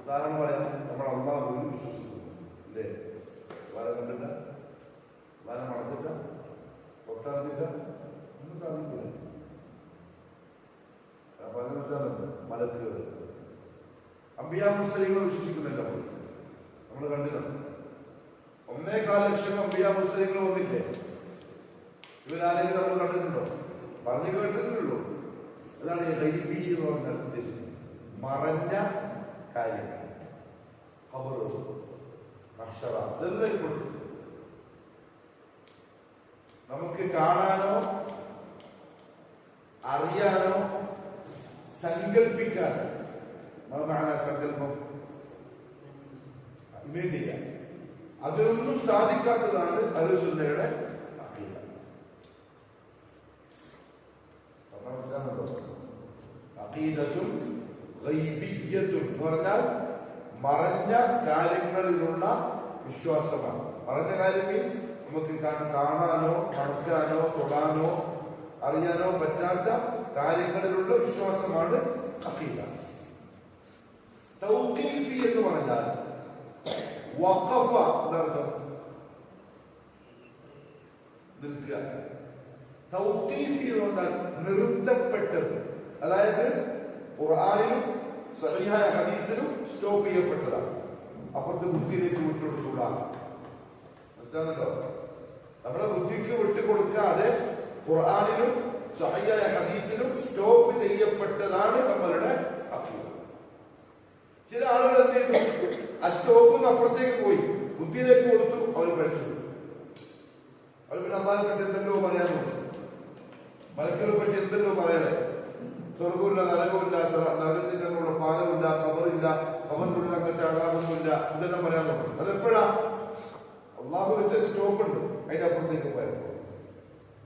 ഉദാഹരണം പറയാം, നമ്മൾ അള്ളാഹുവിൽ വിശ്വസിക്കുന്നു അല്ലേ? വേറെ കണ്ടില്ല, വേറെ മണത്തില്ല, തൊട്ടറിഞ്ഞില്ല, ഒന്നും സാധിക്കില്ല. അപ്പൊ അതിന് മനസ്സിലാകുന്നുണ്ട്. മലക്കുകൾ, അമ്പിയാ മുർസലീങ്ങൾ വിശ്വസിക്കുന്നില്ല. നമ്മൾ കണ്ടില്ല, 1.25 ലക്ഷം അമ്പിയാ മുർസലീങ്ങൾ വന്നില്ലേ? ഇവരാരെങ്കിലും നമ്മൾ കണ്ടിട്ടുണ്ടോ? പറഞ്ഞു കേട്ടിട്ടുള്ളൂ. അതാണ് ഈ ഗൈബി എന്ന് പറഞ്ഞാൽ ഉദ്ദേശിക്കുന്നത്. മറഞ്ഞ കാര്യങ്ങൾ, ഖബർ, മഹ്ശറ, ഇതെല്ലാം ഇപ്പോൾ നമുക്ക് കാണാനോ അറിയാനോ സങ്കല്പിക്കാനോ, സങ്കല്പം ഇമേജ് ചെയ്യാൻ, അതിനൊന്നും സാധിക്കാത്തതാണ് അഹ്ലുസുന്നയുടെ അഖീദ. അഖീദത്തുൻ ഗൈബിയ്യത്തുൻ എന്ന് പറഞ്ഞാൽ മറഞ്ഞ കാര്യങ്ങളിലുള്ള വിശ്വാസമാണ്. മറഞ്ഞ കാര്യം മീൻസ് നമുക്ക് കാണാനോ മണക്കാനോ തൊടാനോ അറിയാനോ പറ്റാത്ത കാര്യങ്ങളിലുള്ള വിശ്വാസമാണ് അഖീദ. തൗഖീഫി എന്ന് പറഞ്ഞാൽ വഖഫ എന്നർത്ഥം, നിൽക്കുക. തൗഖീഫി എന്ന് പറഞ്ഞാൽ നിർത്തപ്പെട്ടത്, അതായത് ഖുർആനിലും സഹീഹായ ഹദീസിലും സ്റ്റോപ്പ് ചെയ്യപ്പെട്ടതാണ്. അപ്പുറത്തെ ബുദ്ധിയിലേക്ക് വിട്ടുകൊടുത്തുള്ള, മനസ്സിലാകുന്നുണ്ടോ? നമ്മുടെ ബുദ്ധിക്ക് വിട്ടുകൊടുക്കാതെ ഖുർആനിലും സഹീഹായ ഹദീസിലും സ്റ്റോപ്പ് ചെയ്യപ്പെട്ടതാണ് നമ്മളുടെ അഖീദ. ചില ആളുകൾ എന്ത് ചെയ്തു? ആ സ്റ്റോപ്പിന് അപ്പുറത്തേക്ക് പോയി ബുദ്ധിയിലേക്ക് കൊടുത്തു, അവർ പഠിച്ചു. അവർ പിന്നെ അള്ളാഹിനെ പറ്റി എന്തെല്ലോ പറയാനുണ്ട്, മലക്കുകളെ പറ്റി എന്തെല്ലോ പറയാനേ. സ്വർഗമില്ല, നരകമില്ല, നരകത്തിനുള്ള പാലമില്ല, ഖബറില്ല, ഖബറിനുള്ള അങ്ങനത്തെ അളാകൊന്നുമില്ല, ഇതെല്ലാം പറയാനുണ്ട്. അതെപ്പോഴാ? അള്ളാഹു വെച്ച സ്റ്റോപ്പ് ഉണ്ട്, അതിന്റെ അപ്പുറത്തേക്ക് പോയപ്പോ.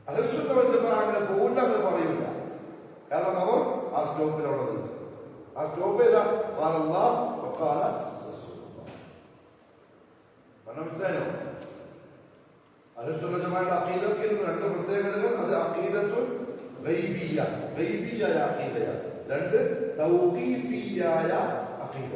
അഹ്ലുസുന്ന വൽ ജമാഅ അങ്ങനെ പോകില്ല എന്ന് പറയില്ല. കാരണം അവർ ആ സ്റ്റോപ്പിൽ അവിടെ നിന്നു. ആ സ്റ്റോപ്പ് ഏതാ? മനസ്സിലായോ? അഹ്ലുസുന്ന വൽ ജമാഅയുടെ അഖീദക്ക് 2 പ്രത്യേകതകൾ. അത് അഖീദത്തുൻ ഗൈബിയ്യ, ഗൈബിയായ അഖീദയാണ്. 2 തൗഖീഫിയായ അഖീദ.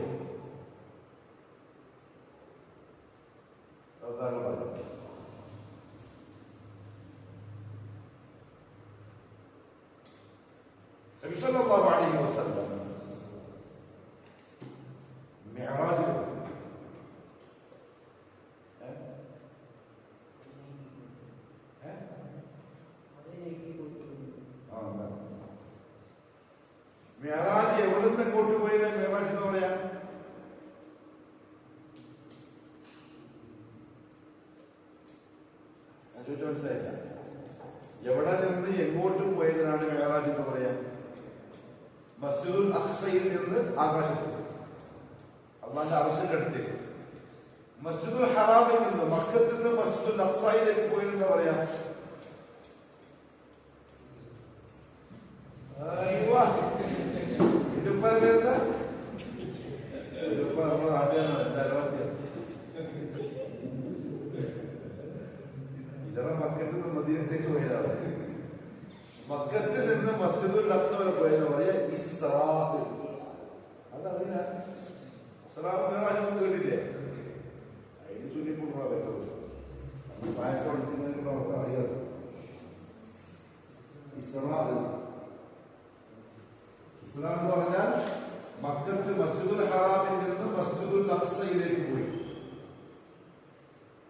നബി സല്ലല്ലാഹു അലൈഹി വസല്ലം മിഅ്റാജ് മിഅ്റാജ് എവിടുന്ന് എങ്ങോട്ട് പോയത്? മിഅ്റാജ് എന്ന് പറയാ മനസ്സിലായില്ല. എവിടെ നിന്ന് എങ്ങോട്ടും പോയതിനാണ് മിഅ്റാജ് എന്ന് പറയാ? മസ്ജിദുൽ അഖ്സയിൽ നിന്ന് ആകാശത്ത്, അല്ലാഹുവിന്റെ അർശിന്റെ അടുത്തേക്ക്. മസ്ജിദുൽ ഹറാമിൽ നിന്ന്, മക്കത്തിൽ നിന്ന് മസ്ജിദുൽ അഖ്സയിലേക്ക് പോയെന്ന് പറയാം. നമ്മുടെ നാട്ടുകാരാണ്, എന്റെ അയൽവാസിയാണ്. ഇതറ മക്കത്തിൽ നിന്ന് മദീനത്തേക്ക് പോയതാണ്. മക്കത്തിൽ നിന്ന് മസ്ജിദുൽ അഖ്സ വരെ പോയെന്ന് പറയാ ഇസ്റാ. അതറിയില്ല. ഇസ്റാ മിഅ്റാജ് കേട്ടില്ലേ? അതിന് ചൊല്ലിക്കൊടുക്കാൻ പറ്റുള്ളൂ. പായസം എടുക്കുന്നതിന് അവർക്ക് അറിയാതെ. ഇസ്റാ എന്ന് പറഞ്ഞാൽ മക്കത്ത് മസ്ജിദുൽ ഹറാമിൽ നിന്ന് മസ്ജിദുൽ അഖ്സയിലേക്ക് പോയി.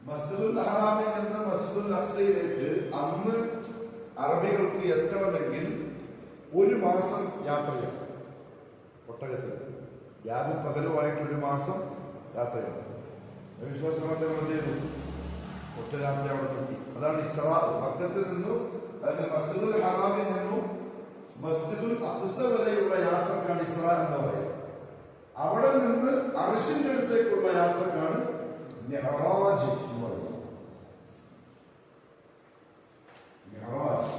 മസ്ജിദുൽ ഹറാമിൽ നിന്ന് മസ്ജിദുൽ അഖ്സയിലേക്ക് അന്ന് അറബികൾക്ക് എത്തണമെങ്കിൽ 1 മാസം യാത്രയാണ്. ഒട്ടകത്തിൽ രാവും പകലുമായിട്ട് 1 മാസം യാത്രയാണ്. വിശ്വാസത്തെ ഒറ്റ രാത്രി അവിടെ എത്തി. അതാണ് ഇസ്റാ. മക്കത്തിൽ നിന്നും അല്ലെങ്കിൽ മസ്ജിദുൽ ഹറാമിൽ നിന്നും മസ്ജിദുൽ അഖ്സ വരെയുള്ള യാത്രക്കാണ് ഇസ്റാ എന്ന് പറയുന്നത്. അവിടെ നിന്ന് അർശിന്റെ അടുത്തേക്കുള്ള യാത്രക്കാണ് മിഅ്റാജ് എന്ന് പറയുന്നത്. മിഅ്റാജ്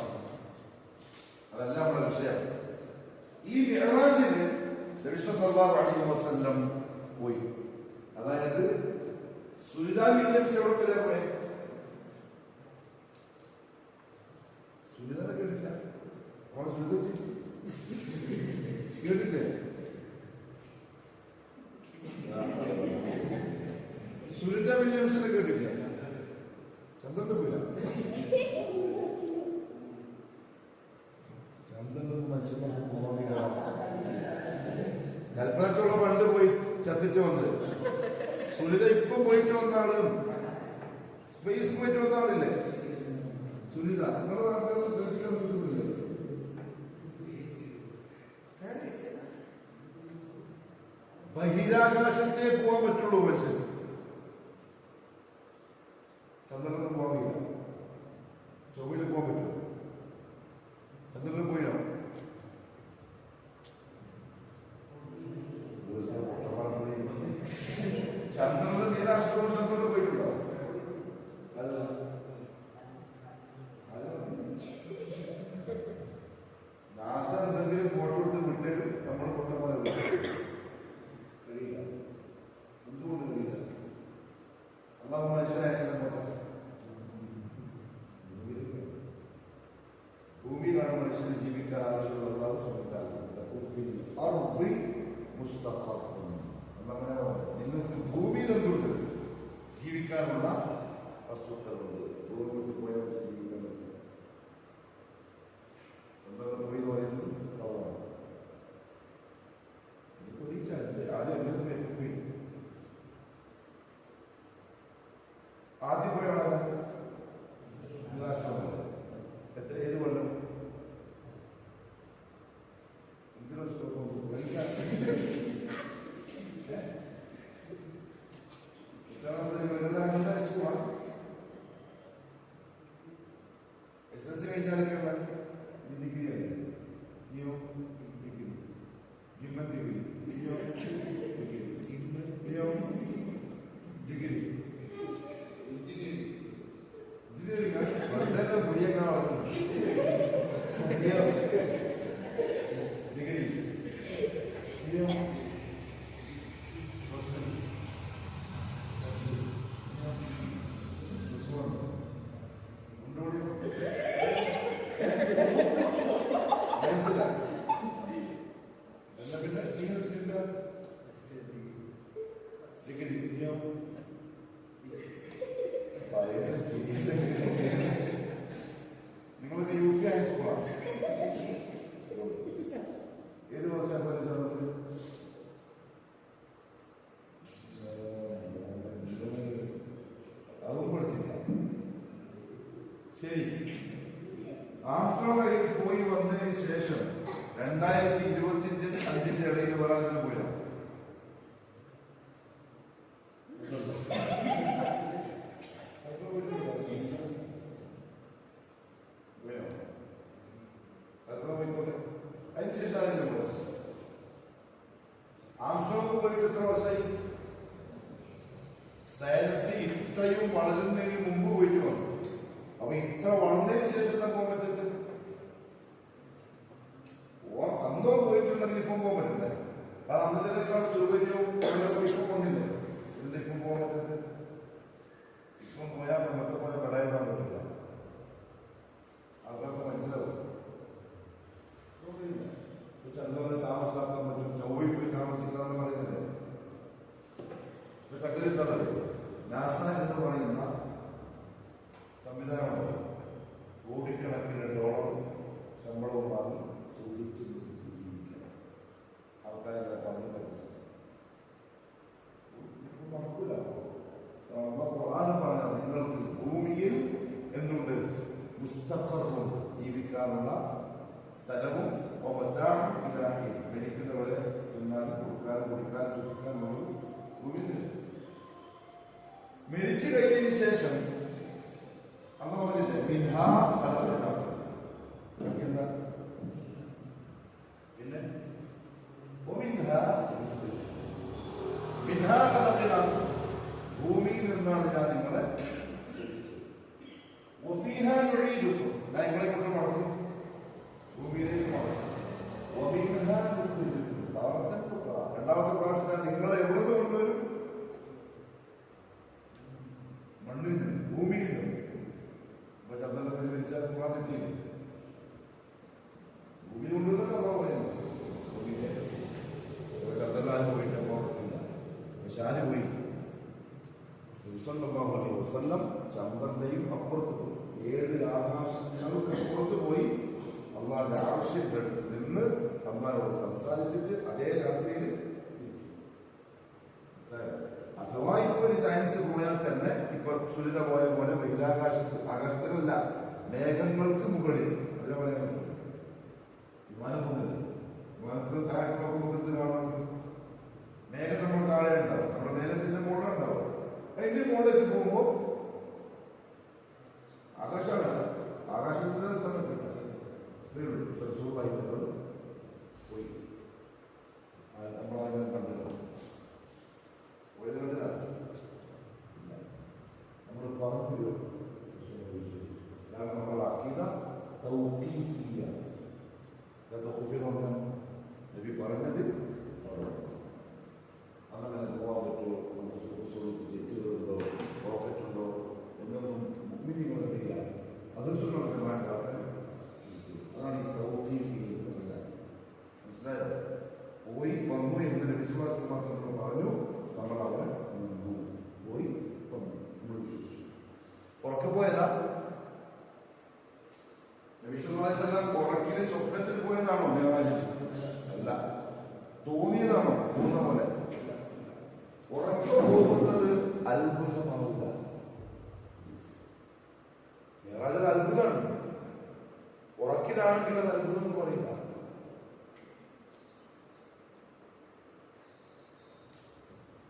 അതല്ല നമ്മുടെ വിഷയം. ഈ മിഅ്റാജിന് നബി സല്ലല്ലാഹു അലൈഹി വസല്ലം പോയി. അതായത് സുനിതാ വില്യംസ് എവിടെ പോയ? സുനിത കേട്ടില്ല. ചന്ദ്രനൊന്നും മനുഷ്യന്മാർക്ക് പോകാൻ കൽപ്പനച്ചുള്ള പണ്ട് പോയി ചത്തിട്ട് വന്നത്. സുനിത ഇപ്പം പോയിട്ട് വന്ന ആള്, സ്പേസ് പോയിട്ട് വന്ന ആളില്ലേ സുനിത. നിങ്ങളുടെ നാട്ടിൽ ബഹിരാകാശത്തെ പോകാൻ പറ്റുള്ളൂ, പക്ഷെ ചന്ദ്രനൊന്നും പോകില്ല. ചൊവ്വയിൽ പോകാൻ പറ്റുമോ? ചന്ദ്രനിൽ പോയിനോ? ചന്ദ്രനിൽ നീരാഷ്ട്രവും ചന്ദ്രനിൽ പോയിട്ടുണ്ടോ? നാസ എന്തെങ്കിലും ഫോട്ടോ എടുത്ത് വിട്ടേരും, നമ്മൾ പൊട്ടന്മാരെ കഴിയില്ല. എന്തുകൊണ്ട് കഴിയില്ല? അള്ളാഹു മനുഷ്യനയച്ചത് ഭൂമിയിലാണ് മനുഷ്യന് ജീവിക്കാൻ ആവശ്യമുള്ള അള്ളാഹു നിങ്ങൾക്ക് ഭൂമിയിൽ എന്തുണ്ട്? ജീവിക്കാനുള്ള വസ്തുക്കളുണ്ട്. ഭൂമിയിൽ പോയാൽ ജീവിക്കാൻ പറ്റും. എന്താ ഭൂമി എന്ന് പറയുന്നത്? കവറാണ്. ആദ്യം പോയി ആദ്യം പോയ ആളാണ് എത്ര ഏത് കൊല്ലം? SS കഴിഞ്ഞാലൊക്കെയുള്ള ഡിഗ്രി അല്ലേ? ഡിഗ്രി ഡിഗ്രി ഡിഗ്രി നിങ്ങളൊക്കെ യു പി ഹൈസ്കൂളാണ്. ഏത് വർഷം അതും പഠിച്ചില്ല. ശരി, ആഫ്റ്റർ പോയി വന്നതിന് ശേഷം 2025 ഇടയിൽ ഒരാളിന് പോയില്ല. അതിനുശേഷം ആംസ്ട്രോങ് പോയിട്ട് എത്ര വർഷമായി? സയൻസ് ഇത്രയും വളരുന്നതിന് മുമ്പ് പോയിട്ട് വന്നു. അപ്പൊ ഇത്ര വളർന്നതിന് ശേഷം പോകാൻ പറ്റത്തില്ല. അന്നോ പോയിട്ടുണ്ടെങ്കിൽ ഇപ്പം പോകാൻ പറ്റില്ല. കാരണം അന്നത്തേക്കാൾ സൗകര്യവും ഇപ്പം വന്നില്ല. ഇതിന്റെ ഇപ്പം പോകാൻ പറ്റത്തില്ല. ഇപ്പം പോയാൽ പണ്ടത്തെ പോലെ കടയിടാൻ പറ്റില്ല. അതൊക്കെ മനസ്സിലാവും. ചന്ദ്രനിൽ താമസാക്കാൻ പറ്റും, ചൊവ്വയിൽ പോയി താമസിക്കാന്ന് പറയുന്നത് സംഗതി എന്താണത്? നാസ എന്ന് പറയുന്ന സംവിധാനമാണ്. കോടിക്കണക്കിന് ഡോളർ ശമ്പളവും വാങ്ങി സൂക്ഷിച്ച് ജീവിക്കണം. ആൾക്കാരെ പറഞ്ഞു പഠിച്ചു നടക്കൂല. ആരും പറഞ്ഞത് നിങ്ങൾക്ക് ഭൂമിയിൽ എന്തുണ്ട്? മുസ്തഖറുണ്ട്, ജീവിക്കാനുള്ള സ്ഥലവും ഇലാഹി, മരിക്കുന്നവരെ തിന്നാനും കൊടുക്കാനും കുടിക്കാനും ശ്വസിക്കാനുള്ളത് ഭൂമിയിൽ. മരിച്ചു കഴിഞ്ഞതിന് ശേഷം അന്ന് പറഞ്ഞില്ലേ മിൻഹാ ഖലഖനാകും. എന്താ പിന്നെ മിൻഹാ ഖലഖനാകും, ഭൂമിയിൽ നിന്നാണ് ഞാൻ നിങ്ങളെ വഫീഹാ നുഈദുക്കും, ഞാൻ നിങ്ങളെ കൊണ്ട് മടക്കും, ഭൂമിയിലേക്ക് മടക്കും. വമിൻഹാ നുഖ്രിജുക്കും താറത്തൻ ഉഖ്റാ, രണ്ടാമത്തെ പ്രാവശ്യം നിങ്ങളെ എവിടെ നിന്ന് കൊണ്ടുവരും? മണ്ണിൽ നിന്ന്, ഭൂമിയിൽ നിന്ന്. അപ്പൊ ചന്ദ്രനെ വെച്ചാൽ പോകാൻ തെറ്റിയില്ല. ഭൂമി കൊണ്ടുവന്നൊക്കെ അതാ പറയുന്നത്. ഭൂമിയിലെ ചന്ദ്രനാല് പോയിട്ട് പോകാൻ പറ്റില്ല. പക്ഷെ ആര് പോയി? ചന്ദ്രന്റെയും അപ്പുറത്ത് പോയി, 7 ആകാശങ്ങൾക്ക് അപ്പുറത്ത് പോയി അള്ളാഹിന്റെ ആവശ്യത്തിന്റെ അടുത്ത് നിന്ന് അള്ളാഹിനോട് സംസാരിച്ചിട്ട് അതേ രാത്രിയിൽ അഥവാ ഇപ്പൊ ഒരു സയൻസ് പോയാൽ തന്നെ ഇപ്പൊ സുരിത പോയ പോലെ ബഹിരാകാശത്ത് അകത്തല്ല മേഘങ്ങൾക്ക് മുകളിൽ അതേപോലെ വിമാനം പോകുന്നില്ല വിമാനത്തിന് താഴെ നോക്കുമ്പോൾ എന്ത് കാണാം മേഘം നമ്മൾ താഴെ ഉണ്ടാവും നമ്മുടെ മേഘത്തിന്റെ മുകളിൽ ഉണ്ടാവും അതിന്റെ മുകളിലേക്ക് പോകുമ്പോ ആകാശമല്ല ആകാശത്തിന് എത്താൻ പറ്റില്ല പോയി നമ്മളങ്ങനെ കണ്ടല്ലോ നമ്മൾ പറഞ്ഞു കാരണം നമ്മൾ അഖീദ തൗഖീഫിയ നബി പറഞ്ഞത് അങ്ങനെ പോകാൻ പറ്റുമോ തെറ്റുകളുണ്ടോ പോക്കറ്റുണ്ടോ എന്നൊന്നും മുഗ്മിനികളറിയില്ല അതൊരു സുഖമാണ് അതാണ് ഈ തൗഖീഫി മനസ്സിലായോ പോയി വന്നു എന്നൊരു വിശ്വാസം മാത്രം പറഞ്ഞു നമ്മൾ അവരെ പോയി വന്നു നമ്മൾ വിശ്വസിച്ചു ഉറക്കെ പോയതാ വിശ്വനാഥെല്ലാം ഉറക്കിന് സ്വപ്നത്തിൽ പോയതാണോ മേവാജ് അല്ല തോന്നിയതാണോ തോന്നുന്ന പോലെ ഉറക്കെ പോകുന്നത് അത്ഭുതമാവുക മേവാജ് അത്ഭുതമാണ് ഉറക്കിലാണെങ്കിൽ അത് അത്ഭുതം എന്ന് പറയില്ല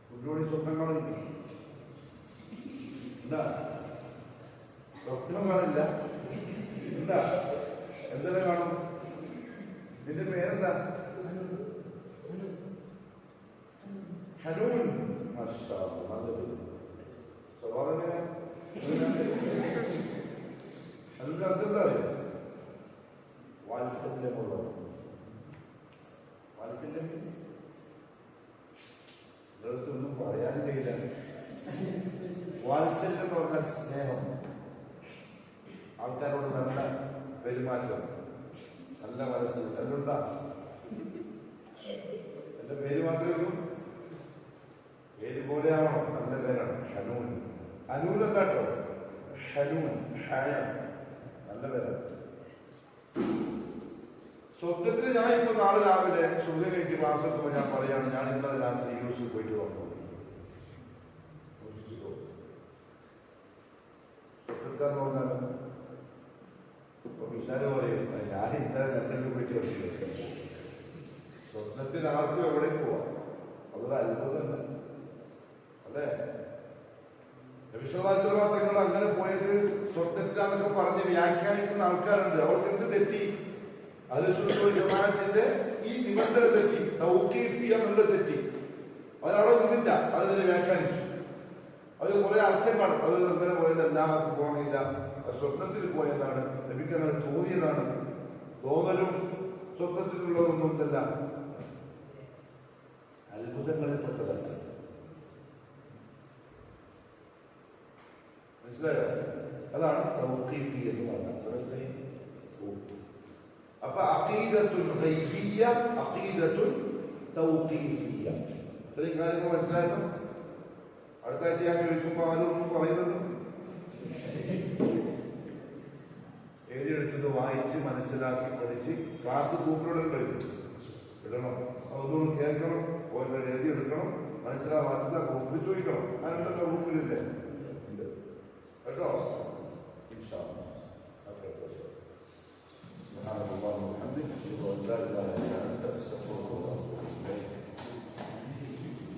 കുട്ടിയോടി സ്വപ്നങ്ങളില്ല എന്താ സ്വപ്നം കാണില്ല എന്താ എന്തെല്ലാം കാണും ഇതിന്റെ പേരെന്താ ഹനൂൻ സ്വഭാവം അതിന്റെ അർത്ഥം എന്താ അറിയാം വാത്സല്യമുള്ളത് വാത്സല്യം ഒന്നും പറയാൻ കഴിയില്ല വാത്സല്യം എന്ന് പറഞ്ഞാൽ സ്നേഹം ആൾക്കാരോട് നല്ല പെരുമാറ്റം നല്ല മനസ്സ് എല്ലാം എന്റെ പേര് മാത്രമേ പേര് പോലെയാണോ നല്ല പേരാണ് ഹനൂൻ അനൂനല്ല കേട്ടോ ഹനൂൻ ഹായം നല്ല പേരാണ് സ്വപ്നത്തിൽ ഞാൻ ഇപ്പൊ നാളെ രാവിലെ സുഖം കഴിഞ്ഞ് ക്ലാസ് എടുക്കുമ്പോൾ ഞാൻ പറയാണ് ഞാൻ ഇന്നലെ രാത്രി യൂസ് പോയിട്ട് വന്നു സ്വപ്നക്കാർ നോക്കാൻ വിശാല പറയും ഞാൻ ഇന്നലെ രണ്ടെണ്ണം പോയിട്ട് വന്നില്ല സ്വപ്നത്തിൽ ആർക്കും എവിടെ പോവാം അതൊരു അത്ഭുതമുണ്ട് അല്ലേ വിശ്വാസങ്ങൾ അങ്ങനെ പോയത് സ്വപ്നത്തിലാന്നൊക്കെ പറഞ്ഞ് വ്യാഖ്യാനിക്കുന്ന ആൾക്കാരുണ്ട് അവർക്ക് എന്ത് തെറ്റി അത് ജമാഅത്തിന്റെ ഈ നിബന്ധന തെറ്റി തൗഖീഫിയ എന്നുള്ളത് തെറ്റി അവരവിടെ നിന്നില്ല അതിനെ വ്യാഖ്യാനിച്ചു അത് കുറെ അർത്ഥം കാണും അത് അങ്ങനെ പോയതല്ല പോകണില്ല സ്വപ്നത്തിൽ പോയതാണ് നബിക്ക് അങ്ങനെ തോന്നിയതാണ് തോന്നലും സ്വപ്നത്തിലുള്ളതൊന്നും ഇതല്ല അത്ഭുതങ്ങളിൽപ്പെട്ടതല്ല മനസ്സിലായോ അതാണ് തൗഖീഫി എന്ന് പറഞ്ഞത് അപ്പൊ അഖീദത്തുൽ ഗൈബിയ്യ അഖീദത്തുൽ തൗഖീഫിയ്യ ഇത്രയും കാര്യങ്ങൾ മനസ്സിലായല്ലോ അടുത്ത ആഴ്ച ഞാൻ ചോദിക്കുമ്പോൾ ആരും ഒന്നും പറയുന്നുള്ളൂ എഴുതിയെടുത്തത് വായിച്ച് മനസ്സിലാക്കി പഠിച്ച് ക്ലാസ് ഗ്രൂപ്പിലുണ്ട് ഇടണം അതൊന്നും കേൾക്കണം ഓരോ എഴുതിയെടുക്കണം മനസ്സിലാവാത്ത ഗ്രൂപ്പിൽ ചോദിക്കണം അതിനുള്ള ഗ്രൂപ്പിലില്ലേ കേട്ടോ